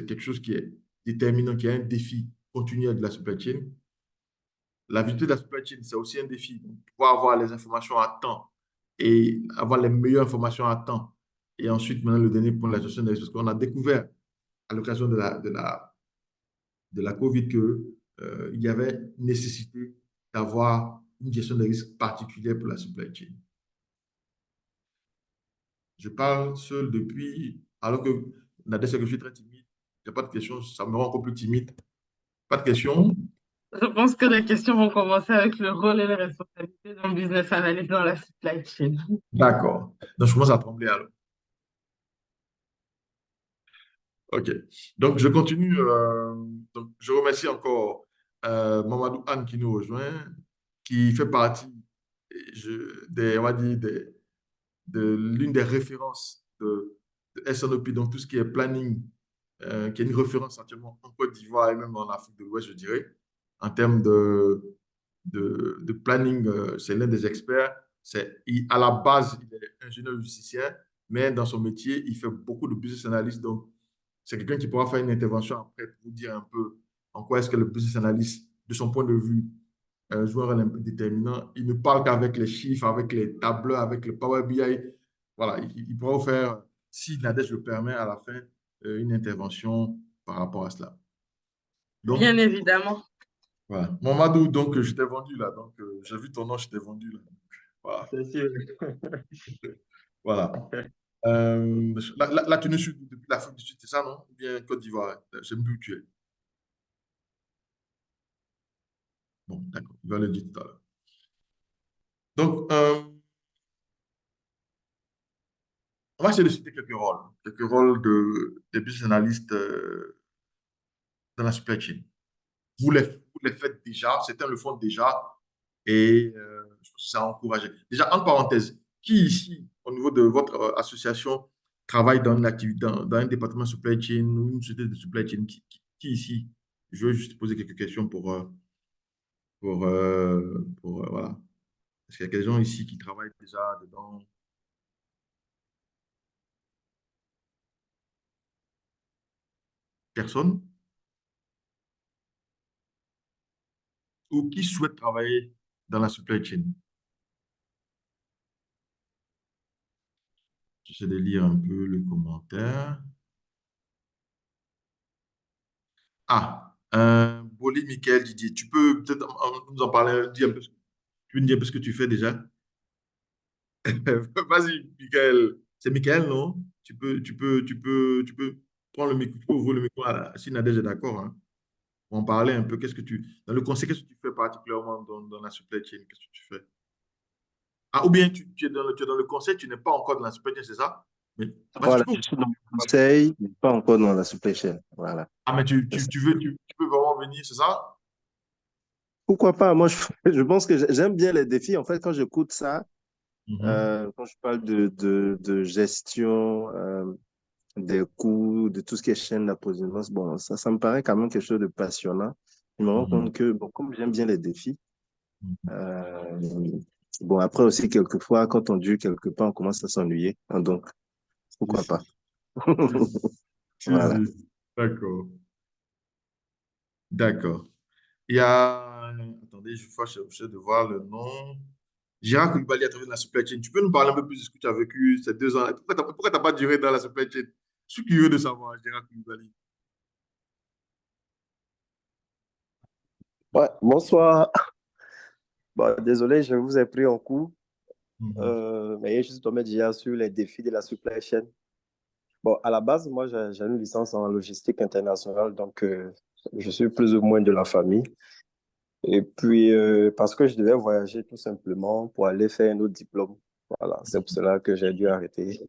quelque chose qui est déterminant, qui est un défi continuel de la supply chain. La vitesse de la supply chain, c'est aussi un défi. Donc, pouvoir avoir les informations à temps et avoir les meilleures informations à temps. Et ensuite, maintenant, le dernier point, la gestion des risques. Parce qu'on a découvert à l'occasion de la COVID qu'il y avait nécessité d'avoir une gestion des risques particulière pour la supply chain. Je parle seul depuis, alors que Nadège, que je suis très timide. Il n'y a pas de questions, ça me rend encore plus timide. Pas de questions? Je pense que les questions vont commencer avec le rôle et les responsabilités d'un business analyst dans la supply chain. D'accord. Donc, je commence à trembler alors. OK. Donc, je continue. Donc, je remercie encore Mamadou Anne qui nous rejoint, qui fait partie on va dire, de l'une des références de SNOP, donc tout ce qui est planning, qui est une référence actuellement en Côte d'Ivoire et même en Afrique de l'Ouest, je dirais, en termes de planning. C'est l'un des experts. À la base, il est ingénieur logisticien, mais dans son métier, il fait beaucoup de business analyst. Donc, c'est quelqu'un qui pourra faire une intervention après pour vous dire un peu en quoi est-ce que le business analyst, de son point de vue, joue un rôle un peu déterminant. Il ne parle qu'avec les chiffres, avec les tableurs, avec le Power BI. Voilà, il pourra vous faire, si Nadège le permet, à la fin, une intervention par rapport à cela. Donc, Bien évidemment. voilà. Mamadou, donc, je t'ai vendu là. Donc, j'ai vu ton nom, je t'ai vendu là. Voilà. C'est sûr. Voilà. Là, tu nous suis depuis l'Afrique du Sud, c'est ça, non? Ou bien Côte d'Ivoire? J'aime plus où tu es. Bon, d'accord. Il va le dire tout à l'heure. Donc, on va essayer de citer quelques rôles de business analyst dans la supply chain. Vous les faites déjà, certains le font déjà, et je pense que ça a encouragé. Déjà, en parenthèse, qui ici, au niveau de votre association, travaille dans une activité, dans un département supply chain ou une société de supply chain? Qui ici? Je veux juste poser quelques questions voilà. Est-ce qu'il y a des gens ici qui travaillent déjà dedans? Personne? Ou qui souhaite travailler dans la supply chain? J'essaie de lire un peu le commentaire. Ah, Boli, Michael, Didier, tu peux peut-être nous en parler, dire un peu, tu peux nous dire un peu ce que tu fais déjà? Vas-y, Michael. C'est Michael, non? Tu peux prendre le micro, tu peux ouvrir le micro si Nadège est d'accord, hein, pour en parler un peu. Dans le conseil, qu'est-ce que tu fais particulièrement dans la supply chain? Qu'est-ce que tu fais? Ah, ou bien tu es dans le conseil, tu n'es pas encore dans la supply chain, c'est ça? Mais vas-y, tu Voilà, peux. je suis dans le conseil, mais pas encore dans la supply chain. Voilà. Ah, mais tu peux vraiment venir, c'est ça? Pourquoi pas? Moi, je pense que j'aime bien les défis. En fait, quand j'écoute ça, Mhm. quand je parle de gestion, des coûts, de tout ce qui est chaîne d'approvisionnement. Bon, ça me paraît quand même quelque chose de passionnant. Je me rends Mhm. compte que, bon, comme j'aime bien les défis, Mhm. euh, bon, après aussi, quelquefois, quand on dure quelque part, on commence à s'ennuyer. Hein, donc, Si, pourquoi pas? si, si, si, Voilà. si. D'accord, d'accord. Il y a, attendez, j'essaie de voir le nom. Gérard Koulibaly à travers de la supply chain. Tu peux nous parler un peu plus de ce que tu as vécu ces 2 ans? Pourquoi t'as pas duré dans la supply chain? Je suis curieux de savoir, Gérard Koulibaly. Ouais, bonsoir. Bon, désolé, je vous ai pris en cours, Mhm. mais je suis tombé déjà sur les défis de la supply chain. Bon, à la base, moi, j'ai une licence en logistique internationale, donc je suis plus ou moins de la famille. Et puis, parce que je devais voyager tout simplement pour aller faire un autre diplôme. Voilà, c'est pour cela que j'ai dû arrêter.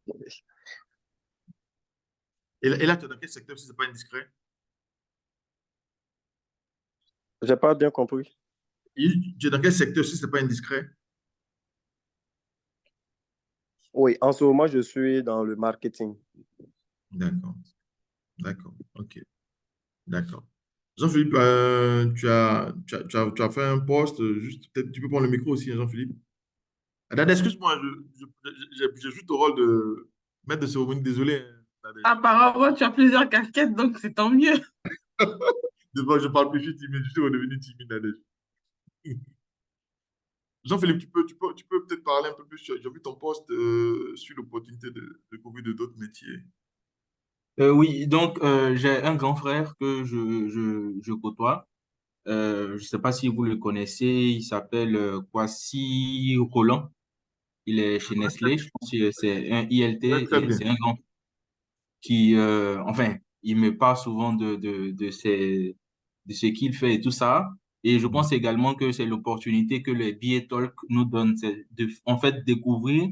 Et là, tu es dans quel secteur si ce n'est pas indiscret? J'ai pas bien compris. Tu es dans quel secteur si ce n'est pas indiscret? Oui, en ce moment, je suis dans le marketing. D'accord, d'accord, ok, d'accord. Jean-Philippe, tu as fait un poste, juste, peut-être tu peux prendre le micro aussi, hein, Jean-Philippe. Nadège, excuse-moi, j'ai juste le rôle de maître de cérémonie, désolé, hein, Nadège. Apparemment, tu as plusieurs casquettes, donc c'est tant mieux. Je parle plus, je suis timide, je suis redevenu timide, Nadège. Jean-Philippe, tu peux peut-être parler un peu plus. J'ai vu ton poste sur l'opportunité de découvrir d'autres métiers. Oui, donc j'ai un grand frère que je côtoie. Je ne sais pas si vous le connaissez, il s'appelle Kwasi Roland. Il est chez Nestlé, je pense que c'est un Ouais, ILT très et bien. c'est un grand qui, enfin, il me parle souvent de ce qu'il fait et tout ça. Et je pense également que c'est l'opportunité que les BA Talk nous donnent, c'est de, en fait, découvrir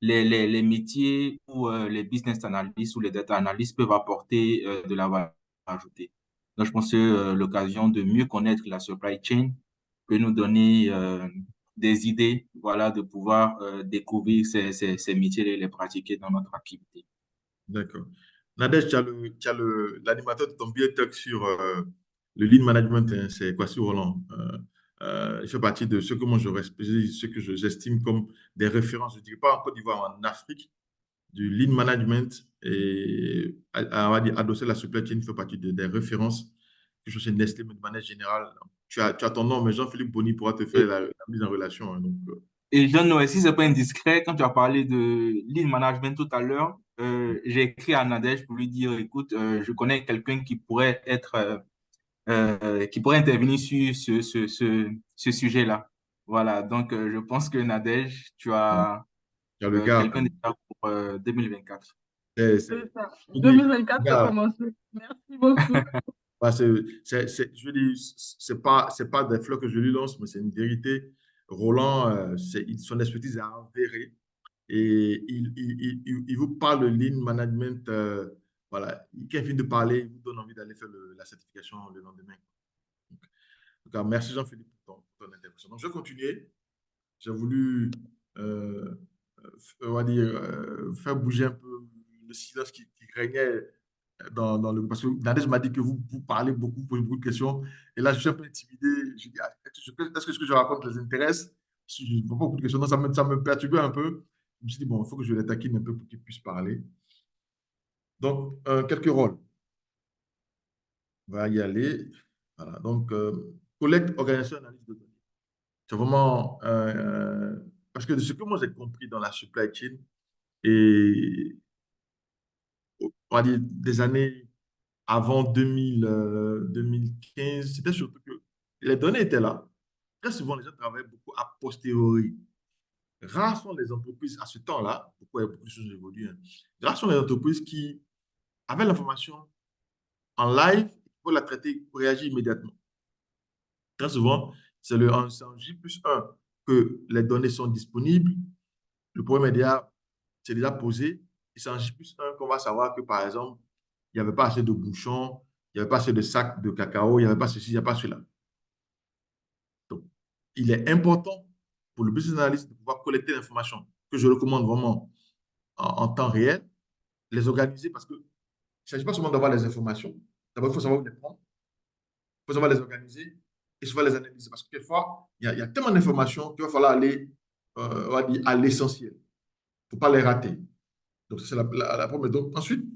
les métiers où les business analysts ou les data analysts peuvent apporter de la valeur ajoutée. Donc, je pense que l'occasion de mieux connaître la supply chain peut nous donner des idées, voilà, de pouvoir découvrir ces métiers et les pratiquer dans notre activité. D'accord. Nadège, l'animateur de ton billet talk sur le lead management, hein, c'est Kwasi Roland. Il fait partie de ceux que moi je respecte, ceux que j'estime comme des références, je ne dirais pas en Côte d'Ivoire, en Afrique, du lead management et on va dire, adossé à la supply chain, il fait partie des références que je chez Nestlé, mais de manière générale. Tu as ton nom, mais Jean-Philippe Bonny pourra te faire la mise en relation, hein, donc, Et John Noé, si c'est pas indiscret, quand tu as parlé de lead management tout à l'heure, j'ai écrit à Nadège pour lui dire, écoute, je connais quelqu'un qui pourrait intervenir sur ce sujet-là. Voilà, donc je pense que Nadège, tu as tu as le gars. quelqu'un déjà pour 2024. C'est, c'est- C'est ça. je dis, 2024 peut gars, commencer. Merci beaucoup. bah, je veux dire, c'est pas des fleurs que je lui lance, mais c'est une vérité. Roland, son expertise est avérée et il vous parle de lean management. Voilà, quand il finit de parler, il vous donne envie d'aller faire la certification le lendemain. En tout cas, merci Jean-Philippe pour ton intervention. Donc, je vais continuer. J'ai voulu, on va dire, faire bouger un peu le silence qui régnait parce que Nadège m'a dit que vous parlez beaucoup, vous posez beaucoup de questions. Et là, je suis un peu intimidé. Je dis, ah, est-ce que ce que je raconte les intéresse? Si je ne pose pas beaucoup de questions, donc ça me perturbait un peu. Je me suis dit, bon, il faut que je les taquine un peu pour qu'ils puissent parler. Donc, quelques rôles. On va y aller. Voilà. Donc, collecte, organisation, analyse de données. C'est vraiment, parce que de ce que moi j'ai compris dans la supply chain, et on va dire des années avant 2000, 2015, c'était surtout que les données étaient là. Très souvent, les gens travaillaient beaucoup a posteriori. Rares sont les entreprises à ce temps-là, pourquoi il y a beaucoup de choses évoluent, hein. Rares sont les entreprises qui avaient l'information en live pour la traiter, pour réagir immédiatement. Très souvent, c'est en J+1 que les données sont disponibles. Le problème est déjà posé. Et c'est en J+1 qu'on va savoir que, par exemple, il n'y avait pas assez de bouchons, il n'y avait pas assez de sacs de cacao, il n'y avait pas ceci, il n'y a pas cela. Donc, il est important pour le business analyst de pouvoir collecter l'information, que je recommande vraiment en temps réel, les organiser parce que ne s'agit pas seulement d'avoir les informations. D'abord, il faut savoir où les prendre, il faut savoir les organiser et savoir les analyser. Parce que quelquefois, il y a tellement d'informations qu'il va falloir aller on va dire, à l'essentiel. Il ne faut pas les rater. Donc, ça, c'est la première. Donc, ensuite, il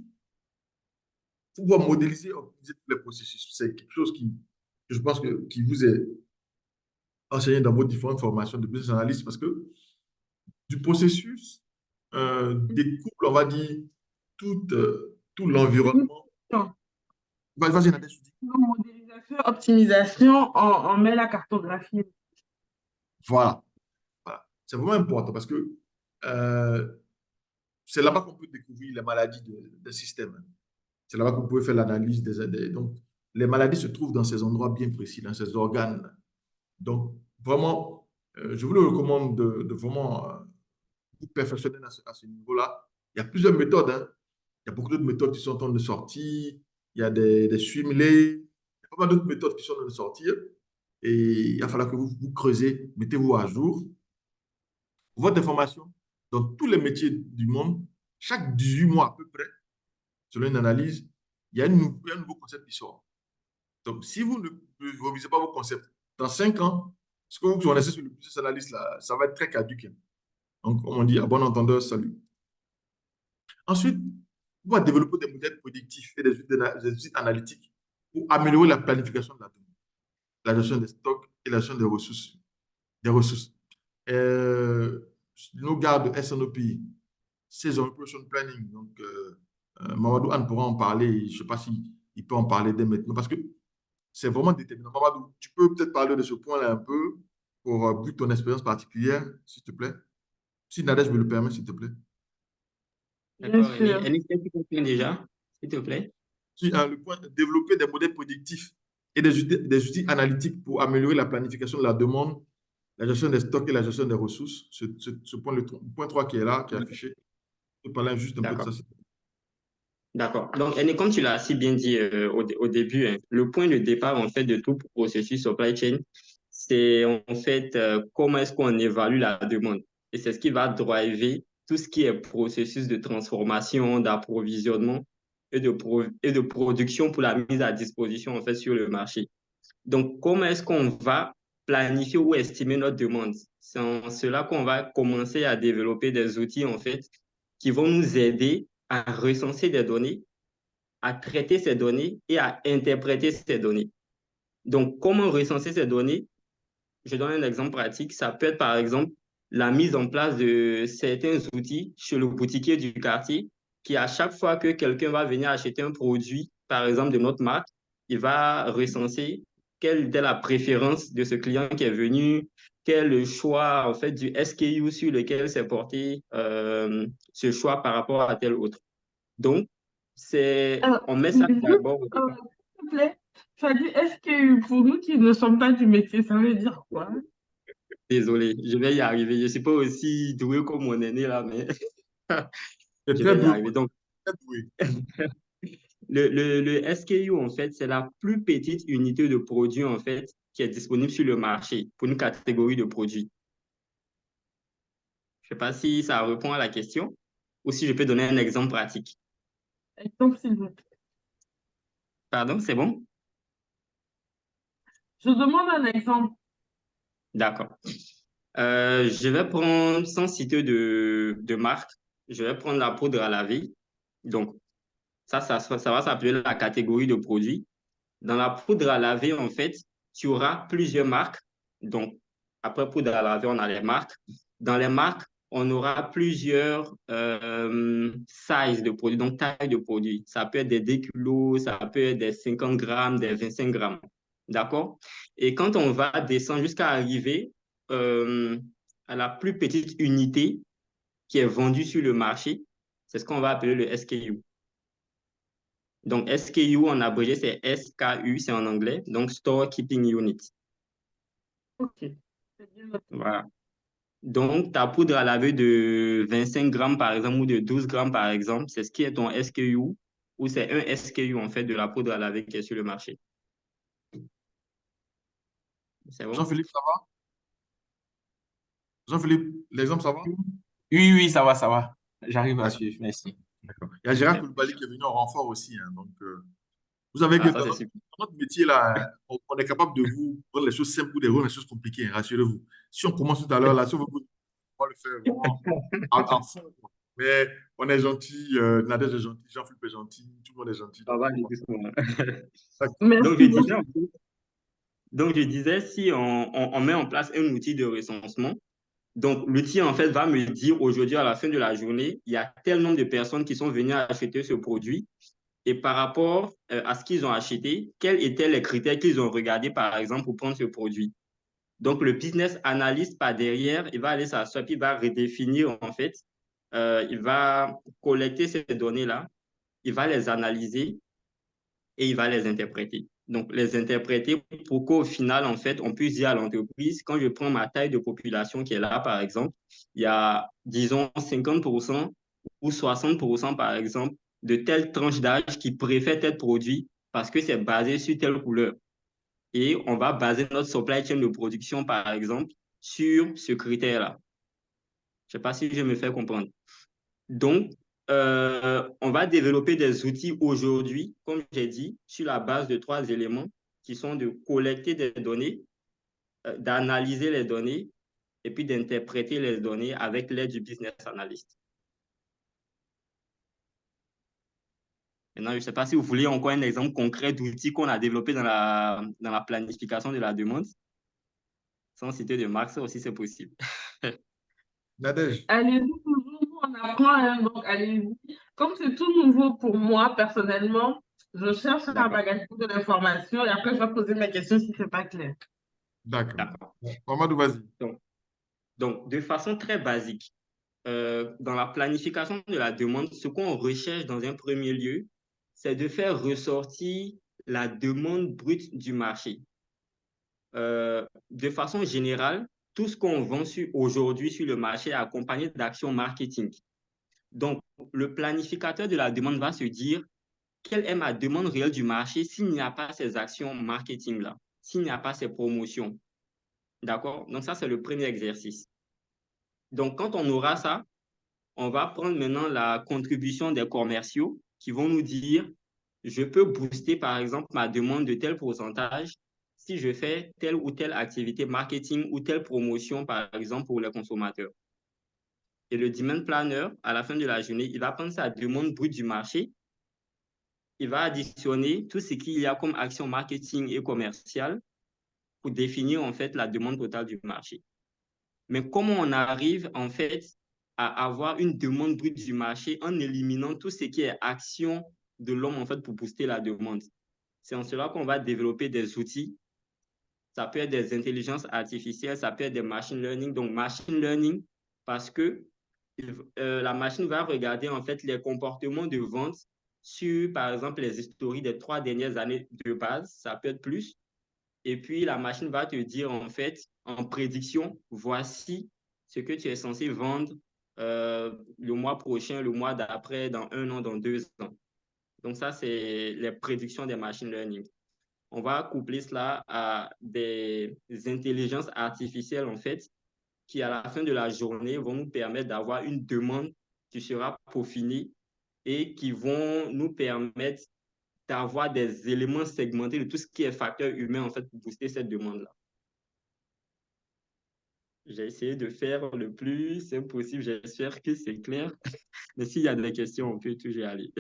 faut pouvoir modéliser, optimiser tous les processus. C'est quelque chose que je pense qui vous est enseigné dans vos différentes formations de business analyst parce que du processus découle, on va dire, tout l'environnement. Non. Vas-y, Nadège, je dis. Modélisation, optimisation, on met la cartographie. Voilà. Voilà. C'est vraiment important parce que euh, c'est là-bas qu'on peut découvrir les maladies des systèmes. C'est là-bas qu'on peut faire l'analyse donc, les maladies se trouvent dans ces endroits bien précis, dans ces organes. Donc, vraiment, je vous le recommande de vraiment vous perfectionner à ce niveau-là. Il y a plusieurs méthodes. Hein. Il y a beaucoup d'autres méthodes qui sont en train de sortir. Il y a des swimlay. Il y a pas mal d'autres méthodes qui sont en train de sortir. Et il va falloir que vous creusez, mettez-vous à jour. Votre information dans tous les métiers du monde, chaque 18 mois à peu près, selon une analyse, il y a un nouveau concept qui sort. Donc, si vous ne révisez pas vos concepts, dans 5 ans, ce que vous connaissez sur le business analyst, là, ça va être très caduque. Donc, comme on dit, à bon entendeur, salut. Ensuite, on va développer des modèles prédictifs et des outils analytiques pour améliorer la planification de la demande, la gestion des stocks et la gestion des ressources. Nos gardes SNOP, Season Operation Planning. Donc, Mamadou Anne pourra en parler. Je ne sais pas s'il peut en parler dès maintenant parce que c'est vraiment déterminant. Mamadou, tu peux peut-être parler de ce point-là un peu pour vu ton expérience particulière, s'il te plaît. Si Nadège me le permet, s'il te plaît. Bien D'accord, sûr. Annick, qu'est-ce que tu fais déjà, s'il te plaît? Si, le point, développer des modèles prédictifs et des outils analytiques pour améliorer la planification de la demande, la gestion des stocks et la gestion des ressources. Ce point, le point 3 qui est là, qui est affiché. Je peux parler juste un peu de ça. D'accord. D'accord. Donc, Annick, comme tu l'as si bien dit au début, hein, le point de départ, en fait, de tout processus supply chain, c'est en fait comment est-ce qu'on évalue la demande. Et c'est ce qui va driver tout ce qui est processus de transformation, d'approvisionnement et de production pour la mise à disposition, en fait, sur le marché. Donc, comment est-ce qu'on va planifier ou estimer notre demande? C'est en cela qu'on va commencer à développer des outils, en fait, qui vont nous aider à recenser des données, à traiter ces données et à interpréter ces données. Donc, comment recenser ces données? Je donne un exemple pratique. Ça peut être, par exemple, la mise en place de certains outils chez le boutiquier du quartier qui, à chaque fois que quelqu'un va venir acheter un produit, par exemple, de notre marque, il va recenser quelle était la préférence de ce client qui est venu, quel est le choix, en fait, du SKU sur lequel s'est porté ce choix par rapport à tel autre. Donc, on met ça Juste, d'abord au s'il départ. te plaît, tu as dit SKU. Pour nous qui ne sommes pas du métier, ça veut dire quoi? Désolé, je vais y arriver. Je ne suis pas aussi doué comme mon aîné là, mais C'est je très vais y doué. arriver. Donc, Très doué. le SKU, en fait, c'est la plus petite unité de produit, en fait, qui est disponible sur le marché pour une catégorie de produits. Je ne sais pas si ça répond à la question ou si je peux donner un exemple pratique. Exemple, s'il vous plaît. Pardon, c'est bon? Je demande un exemple. D'accord. Je vais prendre, sans citer de marque, je vais prendre la poudre à laver. Donc, ça va s'appeler la catégorie de produits. Dans la poudre à laver, en fait, tu auras plusieurs marques. Donc, après poudre à laver, on a les marques. Dans les marques, on aura plusieurs sizes de produits, donc tailles de produits. Ça peut être des 2 kilos, ça peut être des 50 grammes, des 25 grammes. D'accord? Et quand on va descendre jusqu'à arriver euh, à la plus petite unité qui est vendue sur le marché, c'est ce qu'on va appeler le SKU. Donc, SKU en abrégé, c'est SKU, c'est en anglais, donc Store Keeping Unit. OK. C'est bien noté. Voilà. Donc, ta poudre à laver de 25 grammes, par exemple, ou de 12 grammes, par exemple, c'est ce qui est ton SKU, ou c'est un SKU, en fait, de la poudre à laver qui est sur le marché. C'est bon? Jean-Philippe, ça va? Jean-Philippe, l'exemple, ça va? Oui, oui, ça va, ça va. J'arrive à suivre, merci. D'accord. Il y a Gérard Koulibaly qui est venu en renfort aussi, hein. Donc, vous savez que Ah, ça, c'est super. dans notre métier, là, on est capable de vous rendre les choses simples ou de rendre les choses compliquées, hein, rassurez-vous. Si on commence tout à l'heure, là, si on veut, on va le faire vraiment en fond, quoi. Mais on est gentil, Nadège est gentil, Jean-Philippe est gentil, tout le monde est gentil. Ça Donc, va, doucement. Donc, Merci je beaucoup. disais, donc, je disais, si on met en place un outil de recensement, donc l'outil, en fait, va me dire aujourd'hui, à la fin de la journée, il y a tel nombre de personnes qui sont venues acheter ce produit. Et par rapport à ce qu'ils ont acheté, quels étaient les critères qu'ils ont regardés, par exemple, pour prendre ce produit. Donc, le business analyst, par derrière, il va aller s'asseoir, puis il va redéfinir, en fait, il va collecter ces données-là, il va les analyser et il va les interpréter. Donc, les interpréter pour qu'au final, en fait, on puisse dire à l'entreprise, quand je prends ma taille de population qui est là, par exemple, il y a, disons, 50% ou 60%, par exemple, de telle tranche d'âge qui préfère tel produit parce que c'est basé sur telle couleur. Et on va baser notre supply chain de production, par exemple, sur ce critère-là. Je ne sais pas si je me fais comprendre. Donc, on va développer des outils aujourd'hui, comme j'ai dit, sur la base de 3 éléments qui sont de collecter des données, d'analyser les données et puis d'interpréter les données avec l'aide du business analyst. Maintenant, je ne sais pas si vous voulez encore un exemple concret d'outils qu'on a développé dans la planification de la demande. Sans citer de marque, ça aussi c'est possible. Nadège, Allez-y, toujours, nous, on apprend, hein, donc allez-y. Comme c'est tout nouveau pour moi, personnellement, je cherche à D'accord, bagage de l'information et après, je vais poser mes questions si ce n'est pas clair. d'accord. d'accord. Mamadou, vas-y. Donc, de façon très basique, dans la planification de la demande, ce qu'on recherche dans un premier lieu, c'est de faire ressortir la demande brute du marché. De façon générale, tout ce qu'on vend aujourd'hui sur le marché est accompagné d'actions marketing. Donc, le planificateur de la demande va se dire, quelle est ma demande réelle du marché s'il n'y a pas ces actions marketing-là, s'il n'y a pas ces promotions. D'accord? Donc, ça, c'est le premier exercice. Donc, quand on aura ça, on va prendre maintenant la contribution des commerciaux qui vont nous dire, je peux booster par exemple ma demande de tel pourcentage si je fais telle ou telle activité marketing ou telle promotion par exemple pour les consommateurs. Et le demand planner, à la fin de la journée, il va prendre sa demande brute du marché, il va additionner tout ce qu'il y a comme action marketing et commerciale pour définir en fait la demande totale du marché. Mais comment on arrive en fait à avoir une demande brute du marché en éliminant tout ce qui est action de l'homme en fait pour booster la demande? C'est en cela qu'on va développer des outils. Ça peut être des intelligences artificielles, ça peut être des machine learning. Donc, machine learning, parce que la machine va regarder en fait les comportements de vente sur, par exemple, les historiques des 3 dernières années de base, ça peut être plus. Et puis, la machine va te dire, en fait, en prédiction, voici ce que tu es censé vendre le mois prochain, le mois d'après, dans 1 an, dans 2 ans. Donc, ça, c'est les prédictions des machine learning. On va coupler cela à des intelligences artificielles, en fait, qui, à la fin de la journée, vont nous permettre d'avoir une demande qui sera peaufinée et qui vont nous permettre d'avoir des éléments segmentés de tout ce qui est facteur humain, en fait, pour booster cette demande-là. J'ai essayé de faire le plus simple possible. J'espère que c'est clair. Mais s'il y a des questions, on peut toujours aller.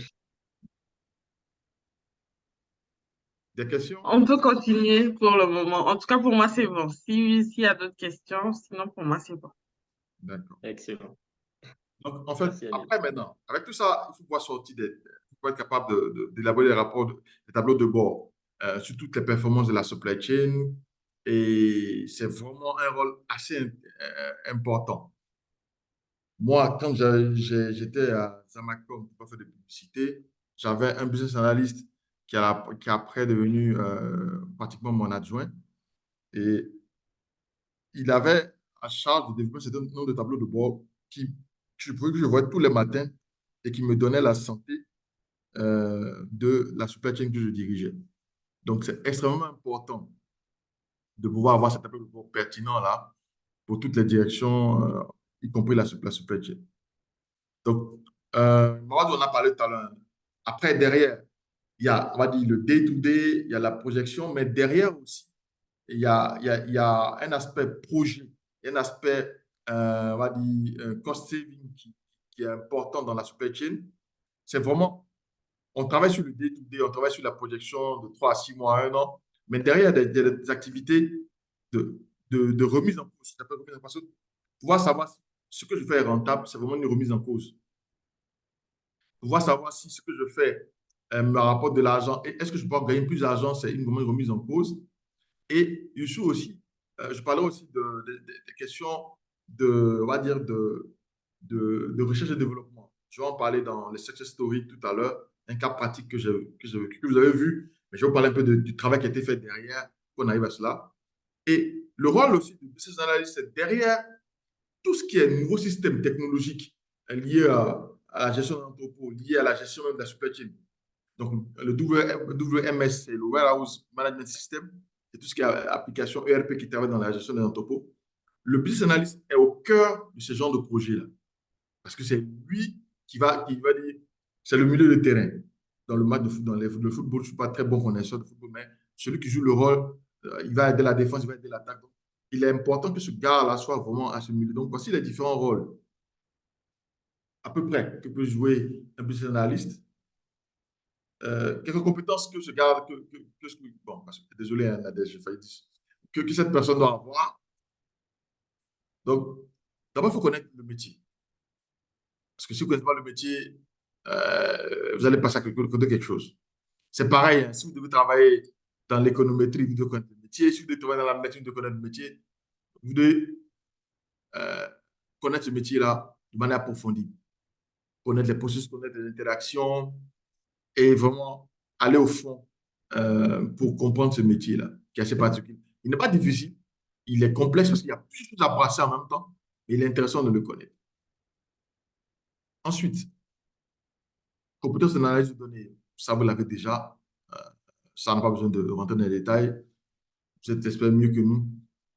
Des questions? On peut continuer pour le moment. En tout cas, pour moi, c'est bon. S'il y a d'autres questions, sinon, pour moi, c'est bon. D'accord. Excellent. Donc, en fait, Merci, Adèle. après maintenant, avec tout ça, il faut pouvoir sortir il faut être capable d'élaborer des rapports, des tableaux de bord sur toutes les performances de la supply chain. Et c'est vraiment un rôle assez important. Moi, quand j'étais à Zamacom, pour pas faire de publicité, j'avais un business analyst qui est après devenu pratiquement mon adjoint. Et il avait à charge de développer un certain nombre de tableaux de bord que je voyais tous les matins et qui me donnaient la santé de la supply chain que je dirigeais. Donc, c'est extrêmement important de pouvoir avoir ce tableau de bord pertinent là pour toutes les directions, y compris la supply chain. Donc, Mamadou, on a parlé tout à l'heure. Après, derrière, il y a, on va dire, le day-to-day, il y a la projection, mais derrière aussi, il y a un aspect projet, il y a un aspect, on va dire, cost saving qui est important dans la supply chain. C'est vraiment, on travaille sur le day-to-day, on travaille sur la projection de 3 à 6 mois, 1 an, mais derrière, il y a des activités de, de remise en cause. Ça s'appelle remise en cause. Parce que pouvoir savoir si ce que je fais est rentable, c'est vraiment une remise en cause. Pouvoir savoir si ce que je fais me rapporte de l'argent et est-ce que je peux gagner plus d'argent, c'est vraiment une remise en cause. Et je suis aussi, je parlais aussi des questions de, on va dire, de recherche et développement. Je vais en parler dans les success stories tout à l'heure, un cas pratique que vous avez vu, mais je vais vous parler un peu du travail qui a été fait derrière pour qu'on arrive à cela. Et le rôle aussi du business analyst, c'est derrière tout ce qui est nouveau système technologique lié à la gestion d'entrepôt, lié à la gestion même de la supply chain. Donc, le WMS, c'est le Warehouse Management System, c'est tout ce qui est application ERP qui travaille dans la gestion des entrepôts. Le business analyst est au cœur de ce genre de projet-là. Parce que c'est lui qui va dire, c'est le milieu de terrain. Dans le match de foot, dans le football, je ne suis pas très bon connaisseur de football, mais celui qui joue le rôle, il va aider la défense, il va aider l'attaque. Donc, il est important que ce gars-là soit vraiment à ce milieu. Donc, voici les différents rôles, à peu près, que peut jouer un business analyst. Quelques compétences que ce gars, bon, désolé, hein, Nadège, j'ai failli dire, que cette personne doit avoir. Donc, d'abord, il faut connaître le métier. Parce que si vous ne connaissez pas le métier, vous allez passer à côté de quelque chose. C'est pareil, hein, si vous devez travailler dans l'économétrie, vous devez connaître le métier. Si vous devez travailler dans la médecine, vous devez connaître le métier. Vous devez connaître ce métier-là de manière approfondie. Connaître les processus, connaître les interactions et vraiment aller au fond pour comprendre ce métier-là, qui est assez particulier. Il n'est pas difficile, il est complexe parce qu'il y a plusieurs choses à brasser en même temps, mais il est intéressant de le connaître. Ensuite, compétences d'analyse de données, ça vous l'avez déjà, ça n'a pas besoin de rentrer dans les détails, vous êtes expert mieux que nous.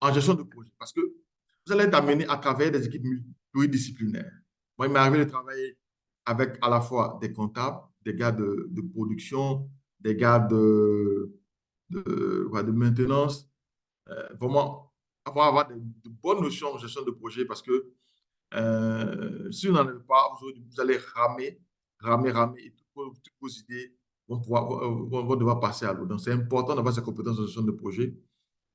En gestion de projet, parce que vous allez être amené à travers des équipes pluridisciplinaires. Moi, il m'est arrivé de travailler avec à la fois des comptables, des gars de production, des gars de maintenance, vraiment avoir de bonnes notions de gestion de projet parce que si vous n'en avez pas, vous allez ramer et toutes vos idées vont devoir passer à l'eau. Donc, c'est important d'avoir ces compétences de gestion de projet.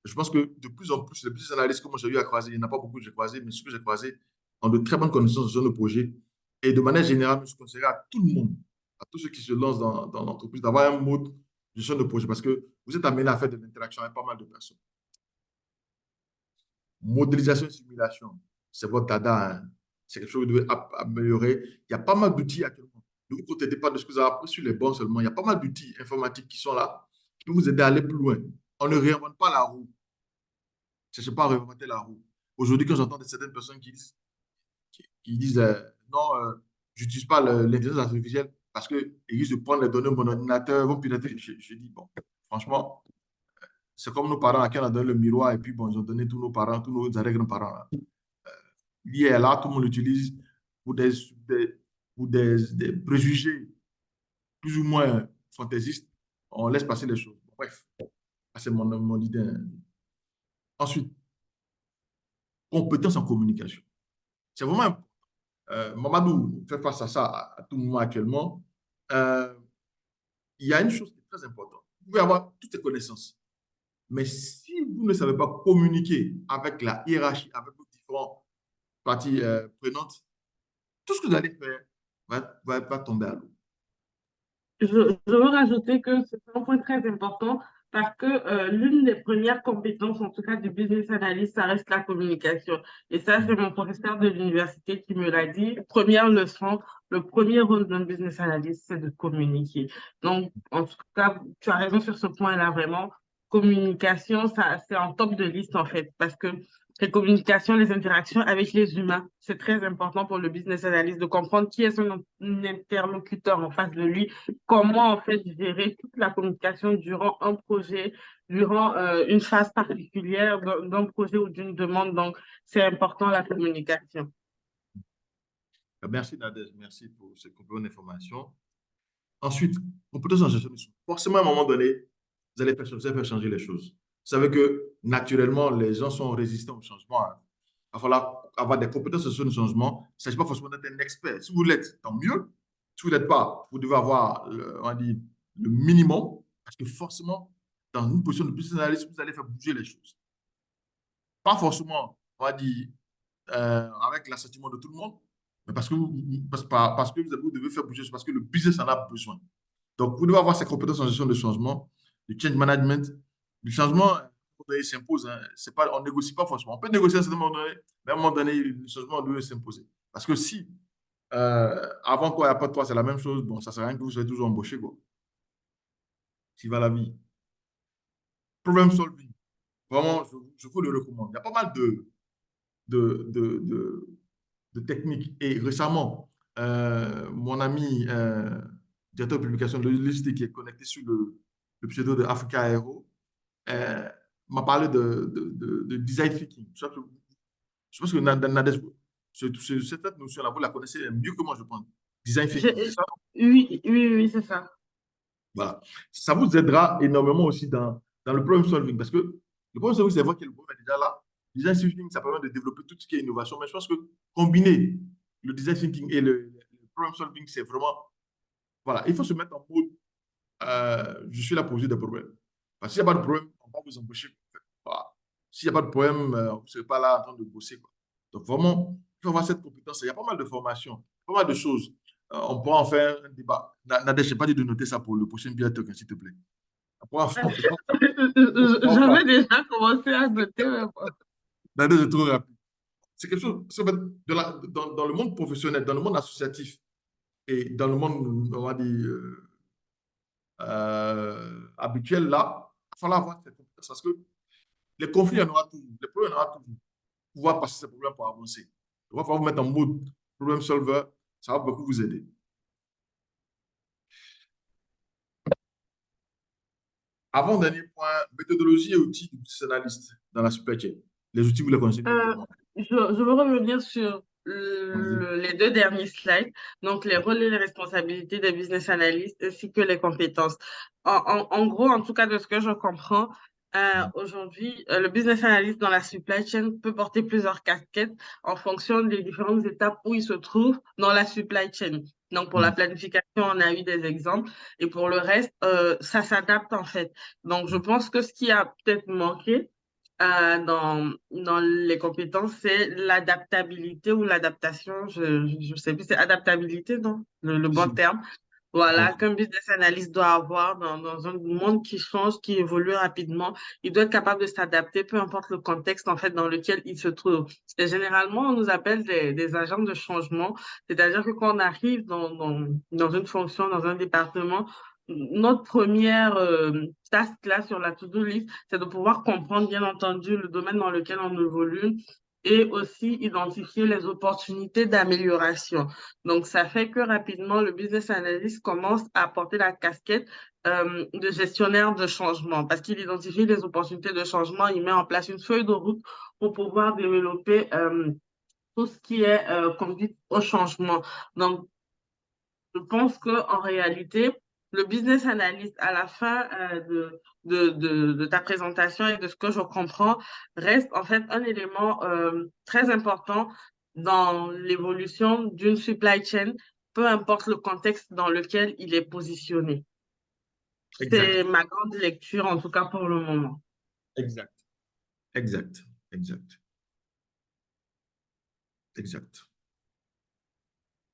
Je pense que de plus en plus, les business analystes que moi j'ai eu à croiser, il n'y en a pas beaucoup que j'ai croisé, mais ceux que j'ai croisés ont de très bonnes connaissances de gestion de projet. Et de manière générale, je conseillerais à tout le monde, à tous ceux qui se lancent dans l'entreprise, d'avoir un mode de gestion de projet parce que vous êtes amené à faire de l'interaction avec pas mal de personnes. Modélisation et simulation, c'est votre dada, hein. C'est quelque chose que vous devez améliorer. Il y a pas mal d'outils actuellement. Ne vous contentez pas de ce que vous avez appris sur les bancs seulement. Il y a pas mal d'outils informatiques qui sont là, qui peuvent vous aider à aller plus loin. On ne réinvente pas la roue. Je ne cherche pas à réinventer la roue. Aujourd'hui, quand j'entends certaines personnes qui disent non, je n'utilise pas l'intelligence artificielle parce qu'ils risquent de prendre les données de mon ordinateur, vont piloter. Je dis, bon, franchement, c'est comme nos parents à qui on a donné le miroir et puis bon, ils ont donné tous nos parents, tous nos arrière-grands-parents. L'IA est là, tout le monde l'utilise pour des préjugés plus ou moins fantaisistes. On laisse passer les choses. Bref, c'est mon idée. Ensuite, compétence en communication. C'est vraiment important. Mamadou fait face à ça à tout moment actuellement. Il y a une chose qui est très importante. Vous pouvez avoir toutes ces connaissances. Mais si vous ne savez pas communiquer avec la hiérarchie, avec vos différentes parties prenantes, tout ce que vous allez faire va tomber à l'eau. Je veux rajouter que c'est un point très important parce que l'une des premières compétences, en tout cas du business analyst, ça reste la communication. Et ça, c'est mon professeur de l'université qui me l'a dit. Première leçon, le premier rôle d'un business analyst, c'est de communiquer. Donc, en tout cas, tu as raison sur ce point-là, vraiment. Communication, ça, c'est en top de liste, en fait, parce que les communications, les interactions avec les humains, c'est très important pour le business analyst de comprendre qui est son interlocuteur en face de lui, comment en fait gérer toute la communication durant un projet, durant une phase particulière d'un projet ou d'une demande. Donc, c'est important la communication. Merci Nadège, merci pour ces compléments d'information. Ensuite, compétences en gestion de ressources. Forcément, à un moment donné, vous allez faire changer les choses. Vous savez que naturellement, les gens sont résistants au changement, hein. Il va falloir avoir des compétences en gestion de changement. Il ne s'agit pas forcément d'être un expert. Si vous l'êtes, tant mieux. Si vous ne l'êtes pas, vous devez avoir on va dire, le minimum, parce que forcément, dans une position de business analyst, vous allez faire bouger les choses. Pas forcément, on va dire, avec l'assentiment de tout le monde, mais parce que vous devez faire bouger, parce que le business en a besoin. Donc, vous devez avoir ces compétences en gestion de changement, du change management. Le changement, il s'impose, hein. C'est pas, on ne négocie pas forcément. On peut négocier à un moment donné, mais à un moment donné, le changement doit s'imposer. Parce que si, avant quoi, il n'y a pas de toi, c'est la même chose, bon, ça ne sert à rien que vous soyez toujours embauché, quoi. Si va la vie. Problem solving. Vraiment, je vous le recommande. Il y a pas mal de, de, de, de techniques. Et récemment, mon ami, directeur de publication de logistique qui est connecté sur le pseudo de Africa Aero, m'a parlé de design thinking. Je pense que Nadège, cette notion-là, vous la connaissez mieux que moi, je pense. Design thinking, c'est ça? Oui, oui, oui, c'est ça. Voilà. Ça vous aidera énormément aussi dans le problem solving, parce que le problem solving, c'est vrai que le problème est déjà là. Design thinking, ça permet de développer tout ce qui est innovation, mais je pense que combiner le design thinking et le problem solving, c'est vraiment... Voilà, il faut se mettre en mode je suis là pour résoudre des problèmes. Parce qu'il n'y a pas de problème, on va vous embaucher. Voilà. S'il n'y a pas de problème, vous ne serez pas là en train de bosser, quoi. Donc, vraiment, il faut avoir cette compétence. Il y a pas mal de formations, pas mal de choses. On pourra en faire un débat. Nadège, je n'ai pas dit de noter ça pour le prochain bientôt, s'il te plaît. On pourra en faire- J'avais déjà commencé à noter, mais bon. Nadège est trop rapide. C'est quelque chose, c'est en fait, dans le monde professionnel, dans le monde associatif et dans le monde, on va dire, habituel, là, il va falloir avoir cette compétence parce que les conflits, il y en aura toujours. Les problèmes, il y en aura toujours. Pouvoir passer ces problèmes pour avancer. Il va falloir vous mettre en mode problem solver. Ça va beaucoup vous aider. Avant-dernier point, méthodologie et outils du business analyst dans la supply chain. Les outils, vous les connaissez mieux que Euh, moi. je veux revenir sur Vas-y. les deux derniers slides, donc les rôles et les responsabilités des business analysts ainsi que les compétences. En gros, en tout cas de ce que je comprends, aujourd'hui, le business analyst dans la supply chain peut porter plusieurs casquettes en fonction des différentes étapes où il se trouve dans la supply chain. Donc pour la planification, on a eu des exemples et pour le reste, ça s'adapte en fait. Donc je pense que ce qui a peut-être manqué, dans les compétences, c'est l'adaptabilité ou l'adaptation, je sais plus, c'est adaptabilité, non? Le Si, bon si. terme. Voilà, qu'un business analyst doit avoir dans un monde qui change, qui évolue rapidement. Il doit être capable de s'adapter, peu importe le contexte, en fait, dans lequel il se trouve. Et généralement, on nous appelle des agents de changement. C'est-à-dire que quand on arrive dans une fonction, dans un département, notre première task là sur la to-do list, c'est de pouvoir comprendre, bien entendu, le domaine dans lequel on évolue et aussi identifier les opportunités d'amélioration. Donc, ça fait que rapidement, le business analyst commence à porter la casquette de gestionnaire de changement parce qu'il identifie les opportunités de changement, il met en place une feuille de route pour pouvoir développer tout ce qui est conduite au changement. Donc, je pense qu'en réalité, le business analyst, à la fin de ta présentation et de ce que je comprends, reste en fait un élément très important dans l'évolution d'une supply chain, peu importe le contexte dans lequel il est positionné. C'est Exact. ma grande lecture, en tout cas pour le moment. Exact. Exact. Exact. Exact.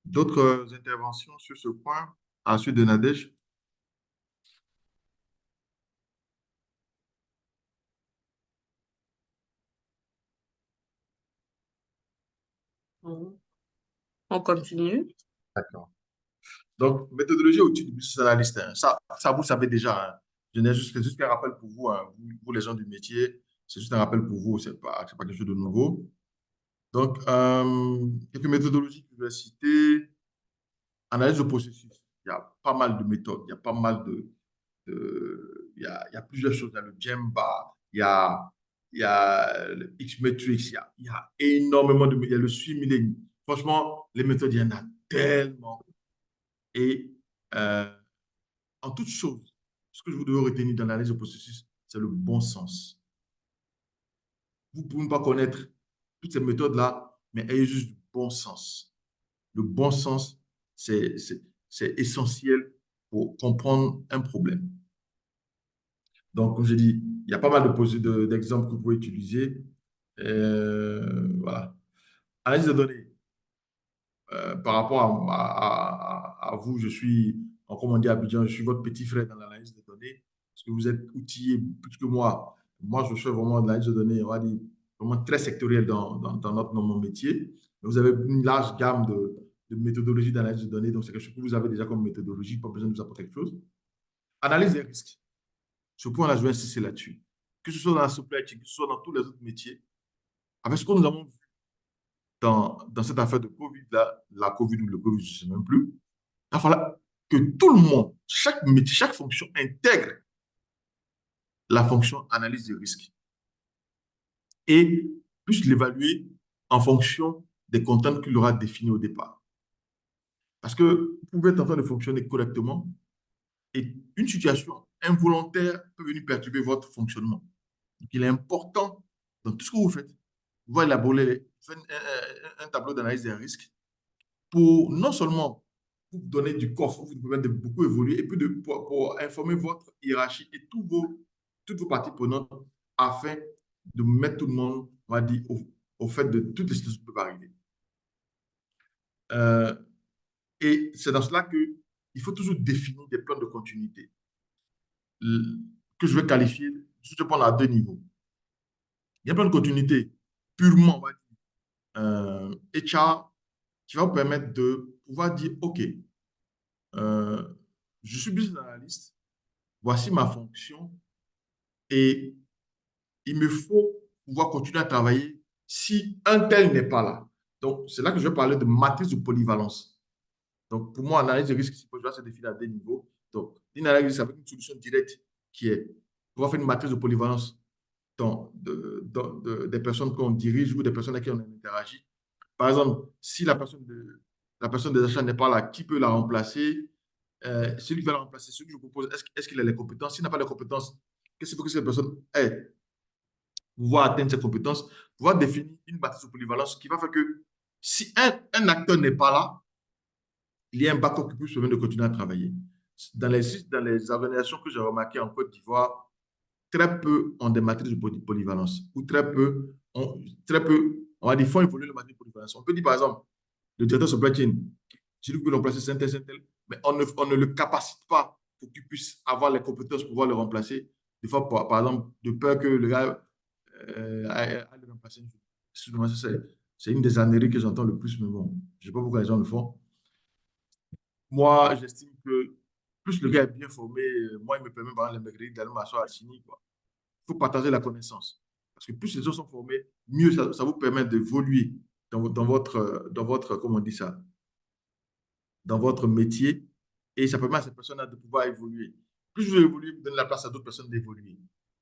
D'autres interventions sur ce point à la suite de Nadège? On continue. D'accord. Donc, méthodologie et outils du business analyst, hein. Ça, vous savez déjà, hein. C'est juste un rappel pour vous, hein, vous, les gens du métier. C'est juste un rappel pour vous, c'est pas quelque chose de nouveau. Donc, quelques méthodologies que je vais citer. Analyse de processus. Il y a pas mal de méthodes, il y a pas mal il y a plusieurs choses. Il y a le Gemba, il y a le X-Matrix, il y a énormément il y a le Swimlane. Franchement, les méthodes, il y en a tellement. Et euh, en toute chose, ce que je vous devez retenir dans l'analyse de processus, c'est le bon sens. Vous pouvez ne pas connaître toutes ces méthodes-là, mais ayez juste du bon sens. Le bon sens, c'est essentiel pour comprendre un problème. Donc, comme je dis, il y a pas mal d'exemples que vous pouvez utiliser. Voilà. Analyse de données. Par rapport à vous, je suis, comme on dit à Abidjan, je suis votre petit frère dans l'analyse de données, parce que vous êtes outillé plus que moi. Moi, je fais vraiment de l'analyse de données, on va dire, vraiment très sectorielle dans mon métier. Vous avez une large gamme de méthodologies d'analyse de données, donc c'est quelque chose que vous avez déjà comme méthodologie, pas besoin de vous apporter quelque chose. Analyse des risques. Ce point-là, je vais insister là-dessus. Que ce soit dans la supply chain, que ce soit dans tous les autres métiers, avec ce que nous avons vu dans cette affaire de Covid-là, la Covid ou le Covid, je ne sais même plus, il va falloir que tout le monde, chaque métier, chaque fonction intègre la fonction analyse de risque et puisse l'évaluer en fonction des contraintes qu'il aura définies au départ. Parce que vous pouvez être en train de fonctionner correctement et une situation involontaire peut venir perturber votre fonctionnement. Donc, il est important, dans tout ce que vous faites, vous élaborer un tableau d'analyse des risques pour non seulement vous donner du coffre, vous permettre de beaucoup évoluer, et puis pour informer votre hiérarchie et toutes vos parties prenantes afin de mettre tout le monde, on va dire, au fait de toutes les situations qui peuvent arriver. Et c'est dans cela qu'il faut toujours définir des plans de continuité que je vais qualifier, je prends à deux niveaux. Il y a un plan de continuité purement, on va dire, HR, qui va vous permettre de pouvoir dire, OK, je suis business analyst, voici ma fonction et il me faut pouvoir continuer à travailler si un tel n'est pas là. Donc, c'est là que je vais parler de matrice de polyvalence. Donc, pour moi, l'analyse de risque doit se définir à des niveaux. Donc, une analyse de risque avec une solution directe qui est pouvoir faire une matrice de polyvalence des personnes qu'on dirige ou des personnes avec qui on interagit. Par exemple, si la personne des achats n'est pas là, qui peut la remplacer? Celui qui va la remplacer, celui que je propose, est-ce qu'il a les compétences? S'il n'a pas les compétences, qu'est-ce qu'il faut que cette personne ait pour pouvoir atteindre ses compétences, pouvoir définir une matrice de polyvalence qui va faire que si un acteur n'est pas là, il y a un backup qui peut se permettre de continuer à travailler. Dans les organisations que j'ai remarquées en Côte d'Ivoire, très peu ont des matrices de polyvalence ou très peu, on va dire, font évoluer le matrice de polyvalence. On peut dire par exemple, le directeur supply chain, celui qui peut remplacer Saint-Tel, mais on ne le capacite pas pour qu'il puisse avoir les compétences pour pouvoir le remplacer. Des fois, par exemple, de peur que le gars à le remplacer. Excusez-moi, c'est une des âneries que j'entends le plus, mais bon, je ne sais pas pourquoi les gens le font. Moi, j'estime que plus le gars est bien formé, moi, il me permet, par exemple, les mercredis, d'aller m'asseoir à Chini, quoi. Il faut partager la connaissance. Parce que plus les gens sont formés, mieux ça vous permet d'évoluer dans votre, comment on dit ça, dans votre métier. Et ça permet à ces personnes-là de pouvoir évoluer. Plus vous évoluez, vous donnez la place à d'autres personnes d'évoluer.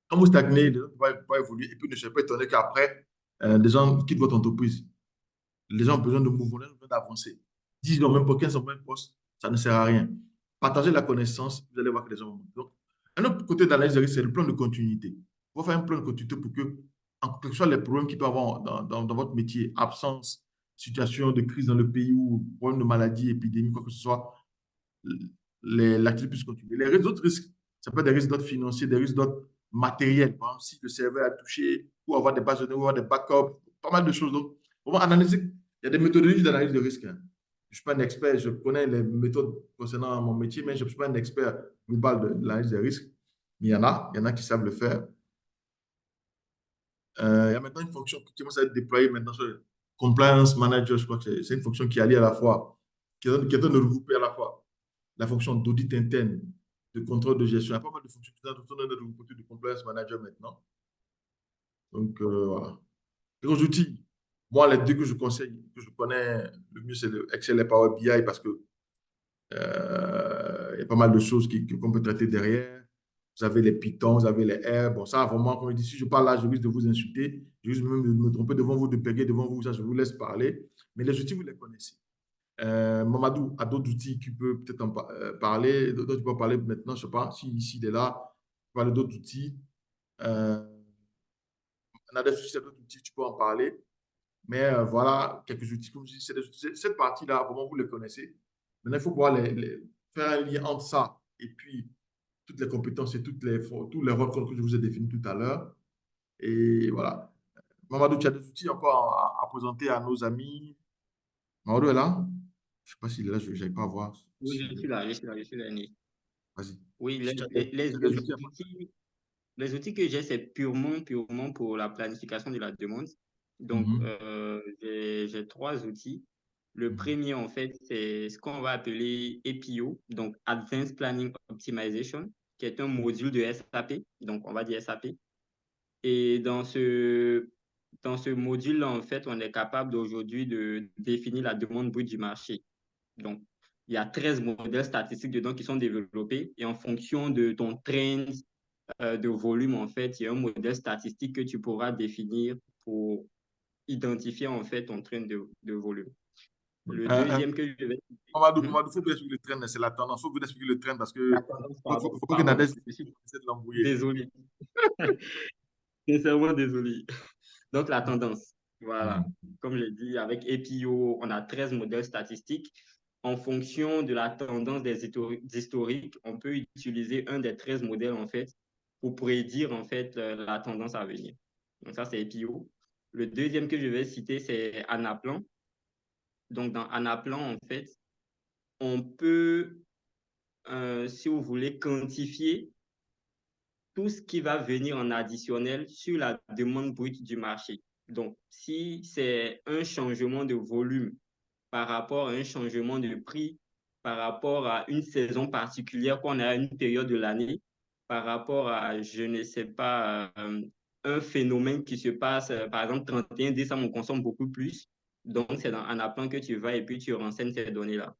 Quand vous stagnez, les autres ne peuvent pas évoluer. Et puis, ne soyez pas étonné qu'après, les gens quittent votre entreprise. Les gens ont besoin de mouvement, ont besoin d'avancer. 10 ans, même pour 15 ans, même poste, ça ne sert à rien. Partagez la connaissance, vous allez voir que les gens vont. Donc, un autre côté d'analyse de risque, c'est le plan de continuité. Il faut faire un plan de continuité pour que, quels que soient les problèmes qu'il peut y avoir dans votre métier, absence, situation de crise dans le pays ou problème de maladie, épidémie, quoi que ce soit, l'activité puisse continuer. Les autres risques, ça peut être des risques d'autres financiers, des risques d'autres matériels. Par exemple, si le serveur a touché, ou avoir des bases de données, ou avoir des backups, pas mal de choses. Donc, vraiment analyser. Il y a des méthodologies d'analyse de risque. Hein. Je ne suis pas un expert, je connais les méthodes concernant mon métier, mais je ne suis pas un expert global de l'analyse des risques. Mais il y en a qui savent le faire. Il y a maintenant une fonction qui commence à être déployée maintenant sur le compliance manager. Je crois que c'est une fonction qui est alliée à la fois, qui est en train de regrouper à la fois la fonction d'audit interne, de contrôle de gestion. Il y a pas mal de fonctions qui sont en train de regrouper de compliance manager maintenant. Donc, voilà. Les autres outils, moi, les deux que je conseille, que je connais le mieux, c'est le Excel et Power BI parce que il y a pas mal de choses qu'on peut traiter derrière. vous avez les Python, vous avez les R. Bon, ça, vraiment, comme je dis, si je parle là, je risque de vous insulter. Je risque même de me tromper devant vous, de bégayer devant vous. Ça, je vous laisse parler. Mais les outils, vous les connaissez. Mamadou a d'autres outils qui peut peut-être parler, dont tu peux parler maintenant, je ne sais pas, si ici, il est là, parler d'autres outils. On a des outils, d'autres outils, tu peux en parler. Mais voilà, quelques outils, comme je dis, cette partie-là, vraiment, vous les connaissez. Maintenant, il faut pouvoir faire un lien entre ça et puis toutes les compétences et tous les rôles que je vous ai définis tout à l'heure. Et voilà. Mamadou, tu as des outils encore à présenter à nos amis. Mamadou est là? Je ne sais pas s'il est là, je n'arrive pas à voir. Oui, je suis là, je suis là, je suis là, Nick. Vas-y. Oui, Si tu as des outils à outils, les outils que j'ai, c'est purement pour la planification de la demande. Donc, Mhm, j'ai trois outils. Le mhm. premier, en fait, c'est ce qu'on va appeler APO, donc Advanced Planning Optimization, qui est un module de SAP, donc on va dire SAP. Et dans ce module-là, en fait, on est capable d'aujourd'hui de définir la demande brute du marché. Donc, il y a 13 modèles statistiques dedans qui sont développés et en fonction de ton trend de volume, en fait, il y a un modèle statistique que tu pourras définir pour identifier, en fait, ton trend de volume. Le Euh, deuxième que je vais citer, Mamadou, il faut vous expliquer le trend, c'est la tendance. Il faut vous expliquer le trend parce la que tendance, faut pas que Nadège je suis essaie de l'embrouiller. désolé, sincèrement désolé. Donc, la tendance, voilà. Mhm. Comme je l'ai dit, avec APO, on a 13 modèles statistiques. En fonction de la tendance des historiques, on peut utiliser un des 13 modèles, en fait, pour prédire, en fait, la tendance à venir. Donc, ça, c'est APO. Le deuxième que je vais citer, c'est Anaplan. Donc, dans Anaplan, en fait, on peut, si vous voulez, quantifier tout ce qui va venir en additionnel sur la demande brute du marché. Donc, si c'est un changement de volume par rapport à un changement de prix, par rapport à une saison particulière qu'on a à une période de l'année, par rapport à, je ne sais pas, un phénomène qui se passe, par exemple, 31 décembre, on consomme beaucoup plus. Donc, c'est dans Anaplan que tu vas et puis tu renseignes ces données-là.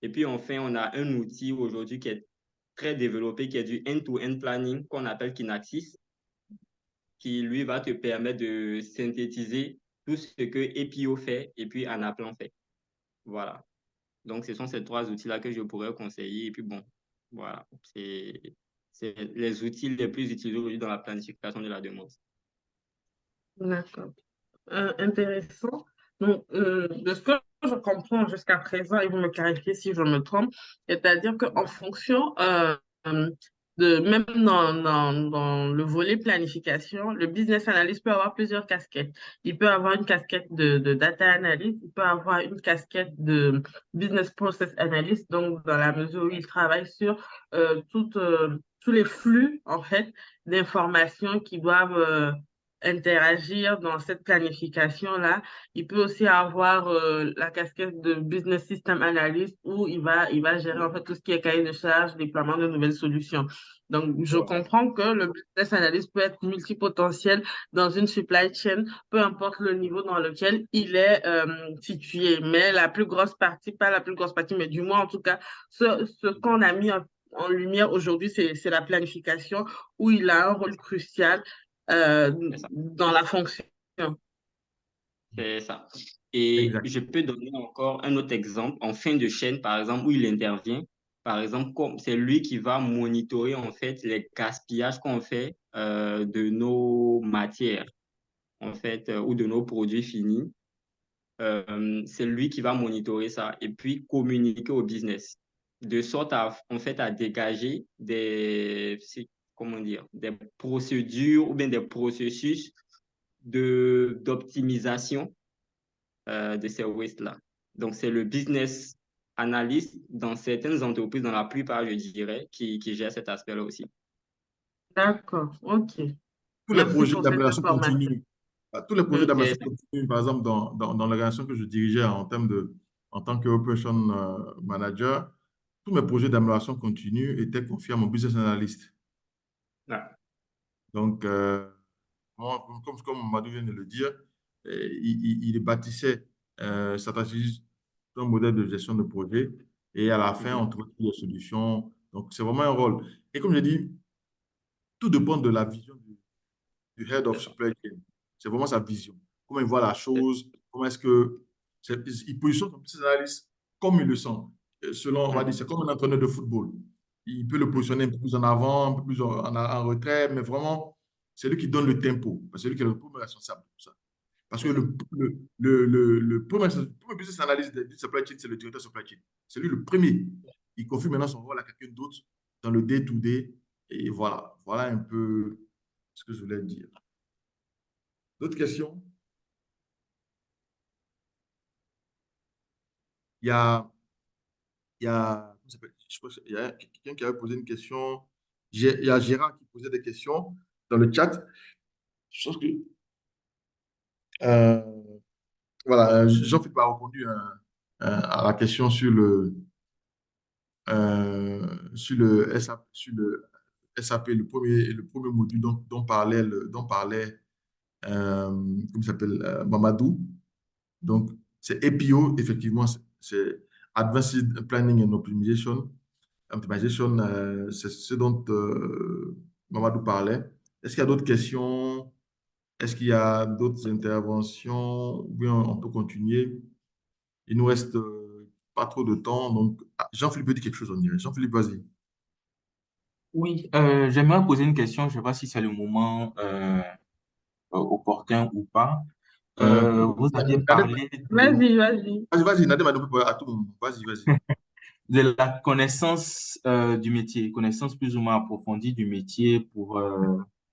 Et puis, enfin, on a un outil aujourd'hui qui est très développé, qui est du end-to-end planning qu'on appelle Kinaxis, qui lui va te permettre de synthétiser tout ce que APO fait et puis Anaplan fait. Voilà. Donc, ce sont ces trois outils-là que je pourrais conseiller. Et puis, bon, voilà, c'est les outils les plus utilisés aujourd'hui dans la planification de la demande. D'accord. Intéressant. Donc, de ce que je comprends jusqu'à présent, et vous me clarifiez si je me trompe, c'est-à-dire qu'en fonction même dans le volet planification, le business analyst peut avoir plusieurs casquettes. Il peut avoir une casquette de data analyst, il peut avoir une casquette de business process analyst, donc dans la mesure où il travaille sur tous les flux, en fait, d'informations qui doivent interagir dans cette planification-là. Il peut aussi avoir la casquette de business system analyst où il va gérer en fait tout ce qui est cahier de charge, déploiement de nouvelles solutions. Donc, je Voilà. comprends que le business analyst peut être multipotentiel dans une supply chain, peu importe le niveau dans lequel il est situé. Mais la plus grosse partie, pas la plus grosse partie, mais du moins en tout cas, ce qu'on a mis en lumière aujourd'hui, c'est la planification où il a un rôle crucial C'est ça. dans la fonction. C'est ça. Et Exact. je peux donner encore un autre exemple en fin de chaîne, par exemple, où il intervient. Par exemple, comme c'est lui qui va monitorer en fait les gaspillages qu'on fait de nos matières, en fait, ou de nos produits finis. C'est lui qui va monitorer ça et puis communiquer au business, de sorte à, en fait, à dégager comment dire, des procédures ou bien des processus d'optimisation de ces wastes-là. Donc, c'est le business analyst dans certaines entreprises, dans la plupart, je dirais, qui gère cet aspect-là aussi. D'accord, ok. Tous les Merci projets pour cette d'amélioration information. continue, tous les projets C'est d'amélioration continue, par exemple, dans l'organisation que je dirigeais en tant que Operation Manager, tous mes projets d'amélioration continue étaient confiés à mon business analyst. ça. Donc, comme Madou vient de le dire, il bâtissait sa stratégie d'un modèle de gestion de projet et à la fin, Mhm. on trouvait toutes les solutions. Donc, c'est vraiment un rôle. Et comme je dis, tout dépend de la vision du head of supply chain. C'est vraiment sa vision. Comment il voit la chose, comment est-ce que il positionne son business analyst comme il le sent. Selon, on va dire, c'est comme un entraîneur de football. Il peut le positionner un peu plus en avant, un peu plus en retrait, mais vraiment, c'est lui qui donne le tempo. C'est lui qui est le premier responsable pour ça. Parce que le premier business analyst de supply chain, c'est le directeur supply chain. C'est lui le premier. Il confie maintenant son rôle à quelqu'un d'autre dans le day-to-day. Et voilà, voilà un peu ce que je voulais dire. D'autres questions? Il y a, comment ça s'appelle? Je pense qu'il y a quelqu'un qui avait posé une question. Il y a Gérard qui posait des questions dans le chat. Je pense que, euh, voilà, Jean-Philippe a répondu à la question sur le SAP, le premier module dont parlait comment il s'appelle, Mamadou. Donc, c'est APO, effectivement, c'est Advanced Planning and Optimization. C'est ce dont Mamadou parlait. Est-ce qu'il y a d'autres questions? Est-ce qu'il y a d'autres interventions? Ou bien on peut continuer. Il nous reste pas trop de temps. Donc, Jean-Philippe dit quelque chose, on dirait. Jean-Philippe, vas-y. Oui, j'aimerais poser une question. Je ne sais pas si c'est le moment opportun ou pas. Euh, Vous aviez Nadège, parlé Vas-y, vas-y. vas-y, Nadège m'a demandé à tout moment. Vas-y, vas-y. de la connaissance du métier, connaissance plus ou moins approfondie du métier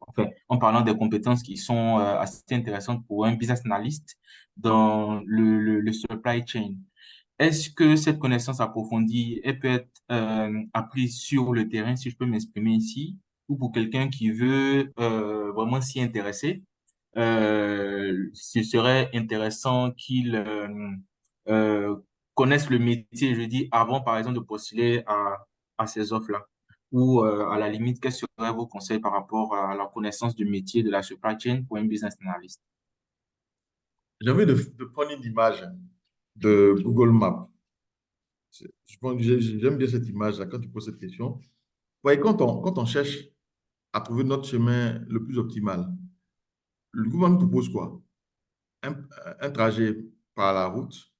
enfin, en parlant des compétences qui sont assez intéressantes pour un business analyst dans le supply chain. Est-ce que cette connaissance approfondie, elle peut être apprise sur le terrain, si je peux m'exprimer ici, ou pour quelqu'un qui veut vraiment s'y intéresser, ce serait intéressant qu'il euh, connaisse le métier, je dis, avant, par exemple, de postuler à ces offres-là. Ou à la limite, quels seraient vos conseils par rapport à la connaissance du métier de la supply chain pour un business analyst? J'ai envie de prendre une image de Google Maps. J'aime bien cette image-là quand tu poses cette question. Voyez, quand on cherche à trouver notre chemin le plus optimal, le gouvernement nous propose quoi? Un, un trajet par la route,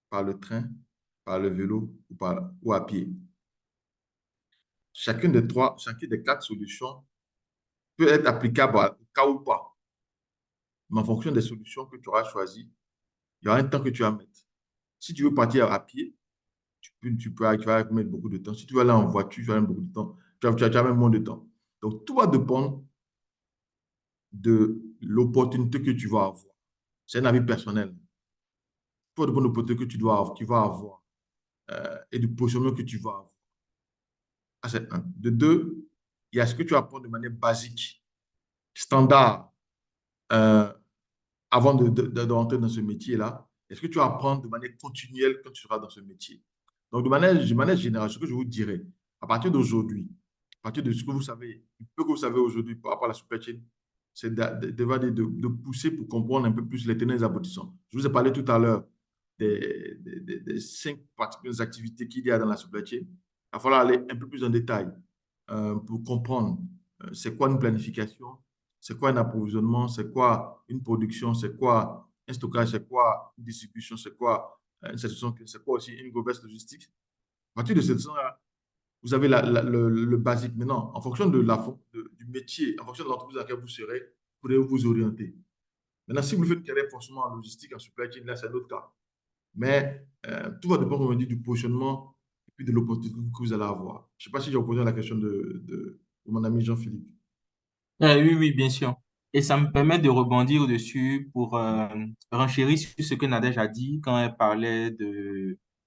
par le train, par le vélo ou à pied. Chacune des quatre solutions peut être applicable au cas ou pas. Mais en fonction des solutions que tu auras choisies, il y aura un temps que tu vas mettre. Si tu veux partir à pied, tu vas mettre beaucoup de temps. Si tu vas aller en voiture, tu vas mettre beaucoup de temps. Tu vas même moins de temps. Donc, tout va dépendre de l'opportunité que tu vas avoir. C'est un avis personnel. Tout va dépendre de l'opportunité que tu vas avoir et du positionnement que tu vas avoir. Ça, c'est un. De deux, il y a ce que tu apprends de manière basique, standard, euh, avant de rentrer dans ce métier-là. Est-ce que tu vas apprendre de manière continuelle quand tu seras dans ce métier? Donc, de manière générale, ce que je vous dirais, à partir d'aujourd'hui, à partir de ce que vous savez, du peu que vous savez aujourd'hui par rapport à la supply chain, c'est de pousser pour comprendre un peu plus les tenants et les aboutissants. Je vous ai parlé tout à l'heure des 5 principales activités qu'il y a dans la supply chain. Il va falloir aller un peu plus en détail pour comprendre c'est quoi une planification, c'est quoi un approvisionnement, c'est quoi une production, c'est quoi un stockage, c'est quoi une distribution, c'est quoi une situation, c'est quoi aussi une gouvernance logistique. À partir de cette là vous avez le basique. Maintenant, en fonction du métier, en fonction de l'entreprise dans laquelle vous serez, vous pourrez vous orienter. Maintenant, si vous faites une carrière forcément en logistique, en supply chain, là, c'est un autre cas. Mais tout va dépendre, comme on dit, du positionnement et puis de l'opportunité que vous allez avoir. Je ne sais pas si j'ai posé la question de mon ami Jean-Philippe. Oui, oui, bien sûr. Et ça me permet de rebondir dessus pour renchérir sur ce que Nadège a dit quand elle parlait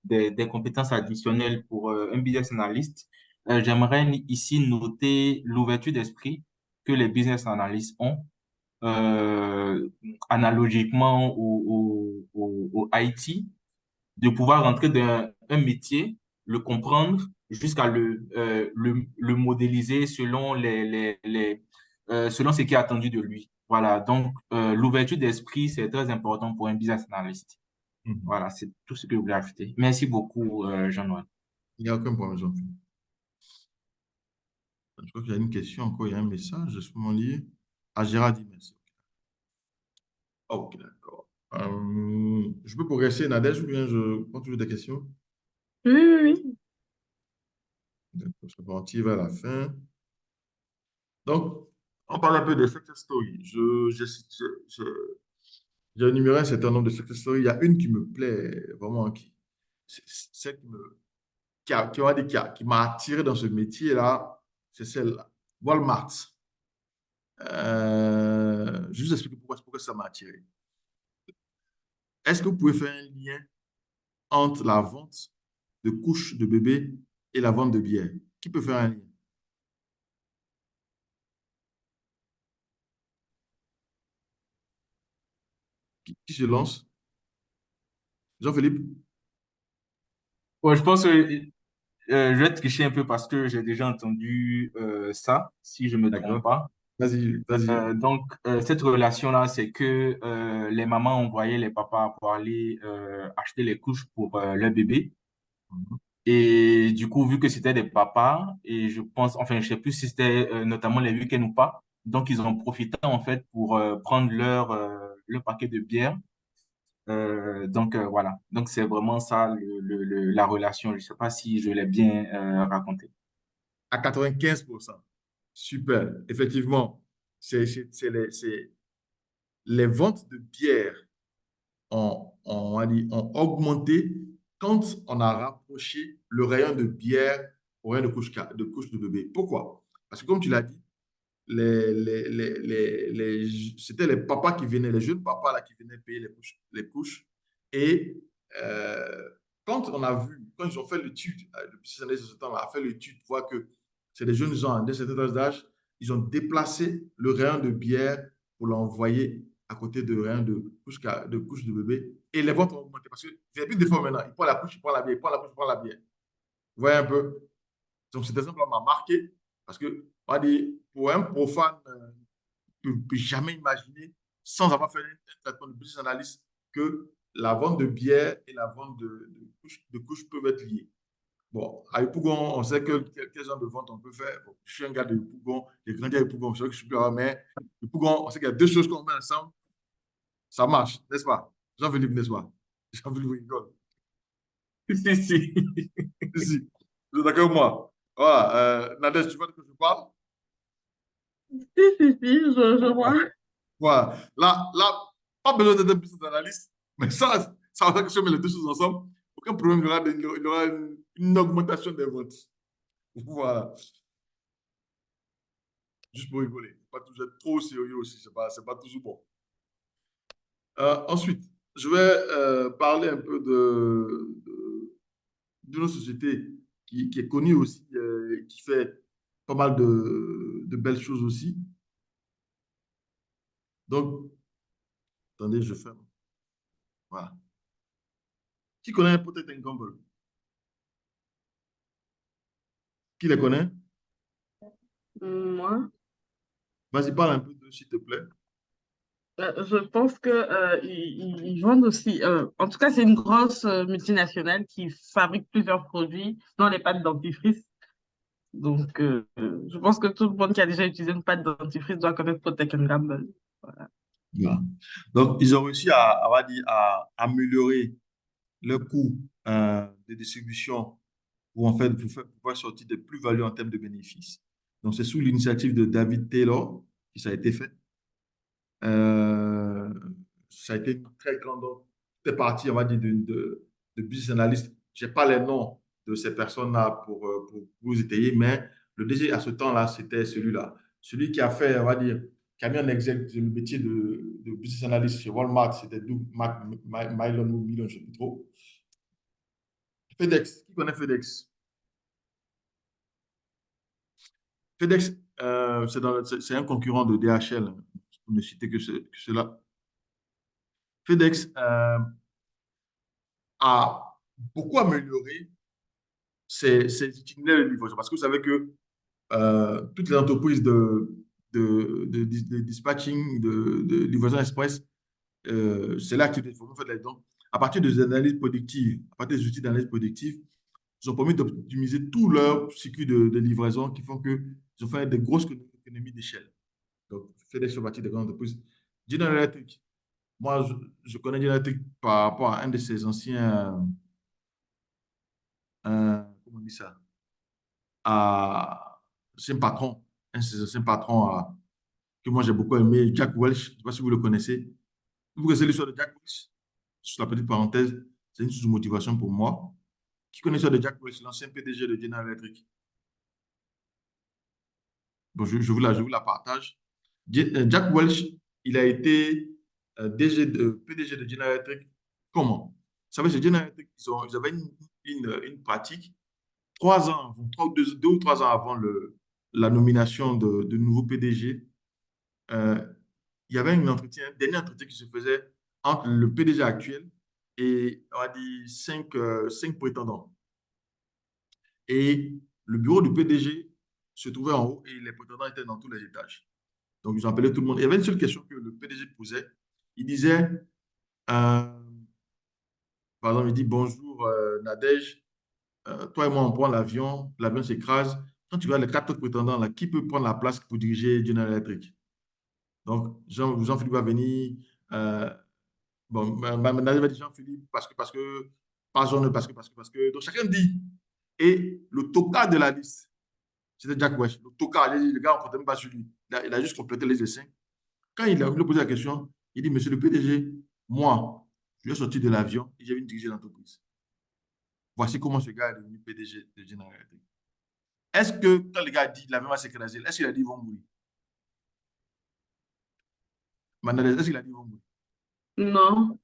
des compétences additionnelles pour un business analyst. J'aimerais ici noter l'ouverture d'esprit que les business analysts ont analogiquement au IT, de pouvoir rentrer dans un métier, le comprendre jusqu'à le modéliser selon selon ce qui est attendu de lui. Voilà, donc l'ouverture d'esprit, c'est très important pour un business analyst. Mhm. Voilà, c'est tout ce que je voulais ajouter. Merci beaucoup, Jean-Noël. Il n'y a aucun problème, Jean-Philippe. Je crois qu'il y a une question encore, il y a un message sur mon lit. Ah, Gérard dit merci. Ok, d'accord. Je peux progresser, Nadège, ou bien je prends toujours des questions? Oui, oui, oui. D'accord, je vais partir vers la fin. Donc, on parle un peu de success story. J'ai énuméré un certain nombre de success stories. Il y a une qui me plaît vraiment, celle qui m'a attiré dans ce métier-là, c'est celle-là. Walmart. Je vais vous expliquer pourquoi ça m'a attiré. Est-ce que vous pouvez faire un lien entre la vente de couches de bébé et la vente de bière? Qui peut faire un lien? Qui se lance? Jean-Philippe? Ouais, je pense que je vais tricher un peu parce que j'ai déjà entendu ça, si je ne me trompe D'accord. pas. Vas-y, vas-y. Cette relation-là, c'est que les mamans envoyaient les papas pour aller acheter les couches pour leur bébé. Mhm. Et du coup, vu que c'était des papas, et je pense, enfin, je sais plus si c'était notamment les week-ends ou pas, donc ils ont profité en fait pour prendre leur paquet de bière. Voilà, donc c'est vraiment ça la relation. Je sais pas si je l'ai bien raconté. À 95%. Super. Effectivement, les ventes de bière ont augmenté quand on a rapproché le rayon de bière au rayon de couches de bébé. Pourquoi? Parce que comme tu l'as dit, c'était les papas qui venaient, les jeunes papas là, qui venaient payer les couches. Et quand ils ont fait l'étude, depuis ces années, ce temps-là, a fait l'étude, voit que c'est des jeunes gens d'un certain âge, ils ont déplacé le rayon de bière pour l'envoyer à côté de rayon de couches de bébé. Et les ventes ont augmenté parce qu'il n'y a plus de fois maintenant. Il prend la couche, il prend la bière, il prend la couche, il prend la bière. Vous voyez un peu? Donc cet exemple-là m'a marqué parce que, on va dire, pour un profane, ne peut jamais imaginer, sans avoir fait un traitement de business analyst, que la vente de bière et la vente de couches peuvent être liées. Bon, à Yopougon, on sait quel genre de vente on peut faire. Bon, je suis un gars de Yopougon, j'ai grandi à Yopougon, je sais que je suis plus là, mais Yopougon, on sait qu'il y a deux choses qu'on met ensemble, ça marche, n'est-ce pas? Jean-Philippe, n'est-ce pas? Jean-Philippe rigole. Si, si. Si, si. Vous êtes d'accord avec moi? Voilà, Nadège, tu vois de quoi je parle? Si, si, si, je vois. Voilà. Là, pas besoin d'être un business analyst, mais ça va que si on met les deux choses ensemble, aucun problème, il y aura une augmentation des ventes. Voilà. Juste pour rigoler. Pas toujours être trop sérieux aussi, c'est pas toujours bon. Ensuite, je vais parler un peu d'une société qui est connue aussi, qui fait pas mal de belles choses aussi. Donc, attendez, je ferme. Voilà. Qui connaît peut-être un Gamble? Qui les connaît? Moi, Vas-y, parle un peu d'eux, s'il te plaît. je pense que ils vendent aussi. En tout cas, c'est une grosse multinationale qui fabrique plusieurs produits dans les pâtes dentifrice. Donc, je pense que tout le monde qui a déjà utilisé une pâte dentifrice doit connaître Protect and Gamble. Voilà. Voilà. Donc, ils ont réussi on va dire, à améliorer le coût de distribution pour, en fait, pour pouvoir sortir des plus-values en termes de bénéfices. Donc, c'est sous l'initiative de David Taylor que ça a été fait. Euh, Ça a été une très grande. C'était parti, on va dire, de business analyst. Je n'ai pas les noms de ces personnes-là pour vous étayer, mais le DG à ce temps-là, c'était celui-là. Celui qui a fait, on va dire, qui a mis en exergue le métier de business analyst chez Walmart, c'était Doug Mylon ou Milon, je ne sais plus trop. FedEx, qui connaît FedEx? FedEx, c'est un concurrent de DHL, pour ne citer que cela. FedEx a beaucoup amélioré ses itinéraires de livraison. Parce que vous savez que toutes les entreprises de dispatching, de livraison express, c'est là qu'ils font faire les dons. À partir des analyses prédictives, à partir des outils d'analyse prédictive, ils ont permis d'optimiser tout leur circuit de livraison qui font qu'ils ont fait des grosses économies d'échelle. Donc, FedEx fait partie des grandes entreprises. General Electric, moi, je connais General Electric par rapport à un de ses anciens, comment on dit ça, c'est un patron, un de ses anciens patrons que moi j'ai beaucoup aimé, Jack Welch, je ne sais pas si vous le connaissez. Vous connaissez l'histoire de Jack Welch? Sur la petite parenthèse, c'est une source de motivation pour moi. Qui connaît l'histoire de Jack Welch, l'ancien PDG de General Electric? Bon, je vous la partage. Jack Welch, il a été PDG de General Electric. Comment? Vous savez, chez General Electric, ils avaient une pratique 3 ans, deux ou 3 ans avant la nomination de nouveau PDG. Il y avait un dernier entretien qui se faisait entre le PDG actuel et, on va dire, 5 prétendants. Et le bureau du PDG se trouvait en haut et les prétendants étaient dans tous les étages. Donc, ils ont appelé tout le monde. Il y avait une seule question que le PDG posait. Il disait, par exemple, il dit, bonjour Nadège, toi et moi, on prend l'avion s'écrase. Quand tu vois les 4 autres prétendants, là, qui peut prendre la place pour diriger General Electric? Donc, Jean-Philippe va venir. Bon, Nadège va dire Jean-Philippe pas jaune, parce que. Donc, chacun dit. Et le total de la liste, c'était Jack Welch. Le total, le gars, on ne comptait même pas sur lui. Il a juste complété les 5. Quand il a posé la question, il dit, Monsieur le PDG, moi, je suis sorti de l'avion et j'ai venu diriger l'entreprise. Voici comment ce gars est devenu PDG de General Electric. Est-ce que, quand le gars a dit l'avion va s'écraser, est-ce qu'il a dit ils vont mourir? Est-ce qu'il a dit ils vont mourir? Non.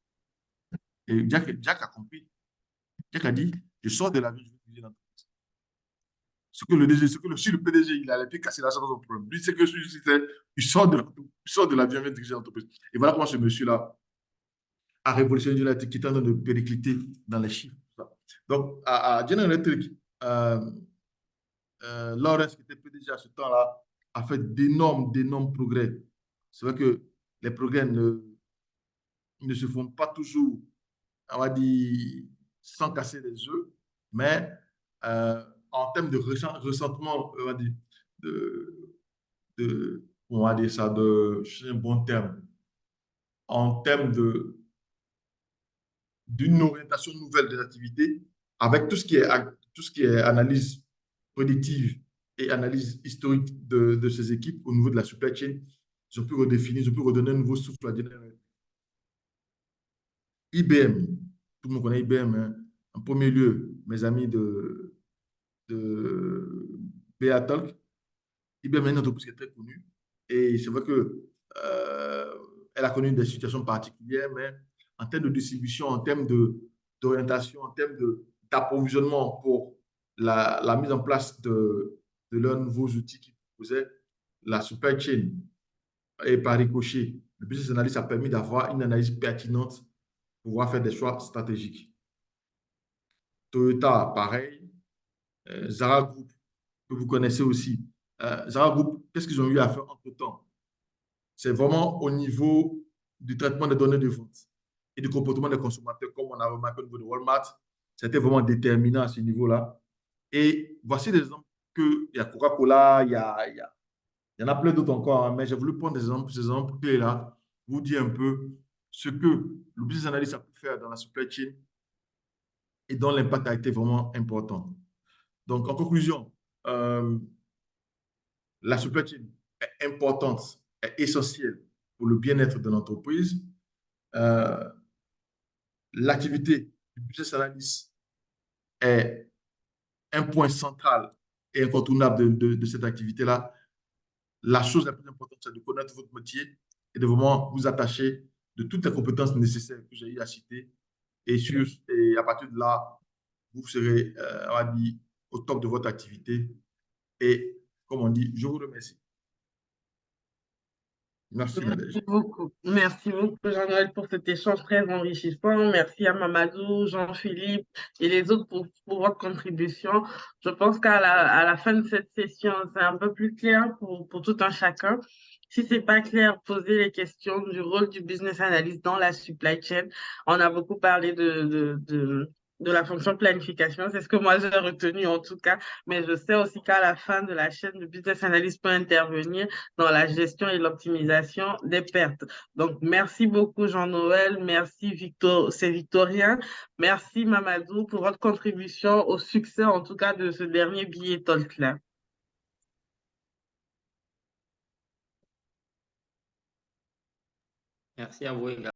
Et Jack a compris. Jack a dit, je sors de l'avion, je vais diriger l'entreprise. Si le PDG, il a les pieds cassés là, c'est pas son problème. Lui, c'est que il sort de l'avion, il vient diriger l'entreprise. Et voilà comment ce monsieur-là a révolutionné General Electric, qui est en train de péricliter dans les chiffres. Donc, à General Electric, Lawrence, qui était PDG à ce temps-là, a fait d'énormes progrès. C'est vrai que les progrès ne se font pas toujours, on va dire, sans casser les œufs, mais en termes de ressentiment, on va dire, on va dire ça, c'est un bon terme, en termes d'une orientation nouvelle des activités, avec tout ce qui est analyse prédictive et analyse historique de ces équipes au niveau de la supply chain, ils ont pu redéfinir, ils ont pu redonner un nouveau souffle à General. IBM, tout le monde connaît IBM, hein. En premier lieu, mes amis de BA Talk, IBM est une entreprise qui est très connue et c'est vrai que elle a connu des situations particulières, mais en termes de distribution, en termes d'orientation, en termes d'approvisionnement pour la mise en place de leurs nouveaux outils qui proposaient, la supply chain et par ricochet, le business analyst a permis d'avoir une analyse pertinente pour pouvoir faire des choix stratégiques. Toyota, pareil. Zara Group, que vous connaissez aussi. Zara Group, qu'est-ce qu'ils ont eu à faire entre-temps? C'est vraiment au niveau du traitement des données de vente et du comportement des consommateurs, comme on a remarqué au niveau de Walmart. C'était vraiment déterminant à ce niveau-là. Et voici des exemples il y a Coca-Cola, il y en a plein d'autres encore, hein, mais j'ai voulu prendre ces exemples clés-là, vous dire un peu ce que le business analyst a pu faire dans la supply chain et dont l'impact a été vraiment important. Donc, en conclusion, la supply chain est importante, est essentielle pour le bien-être de l'entreprise. L'activité du business analyst est un point central et incontournable de cette activité-là. La chose la plus importante, c'est de connaître votre métier et de vraiment vous attacher de toutes les compétences nécessaires que j'ai eu à citer. Et à partir de là, vous serez, on va dire, au top de votre activité. Et comme on dit, je vous remercie. Merci, Nadège. Merci beaucoup, Jean-Noël, pour cet échange très enrichissant. Merci à Mamadou, Jean-Philippe et les autres pour votre contribution. Je pense qu'à la fin de cette session, c'est un peu plus clair pour tout un chacun. Si c'est pas clair, posez les questions du rôle du business analyst dans la supply chain. On a beaucoup parlé de de la fonction planification. C'est ce que moi j'ai retenu en tout cas. Mais je sais aussi qu'à la fin de la chaîne, le business analyst peut intervenir dans la gestion et l'optimisation des pertes. Donc, merci beaucoup Jean-Noël. Merci Victor, c'est Victorien. Merci Mamadou pour votre contribution au succès en tout cas de ce dernier billet talk-là. Merci à vous également.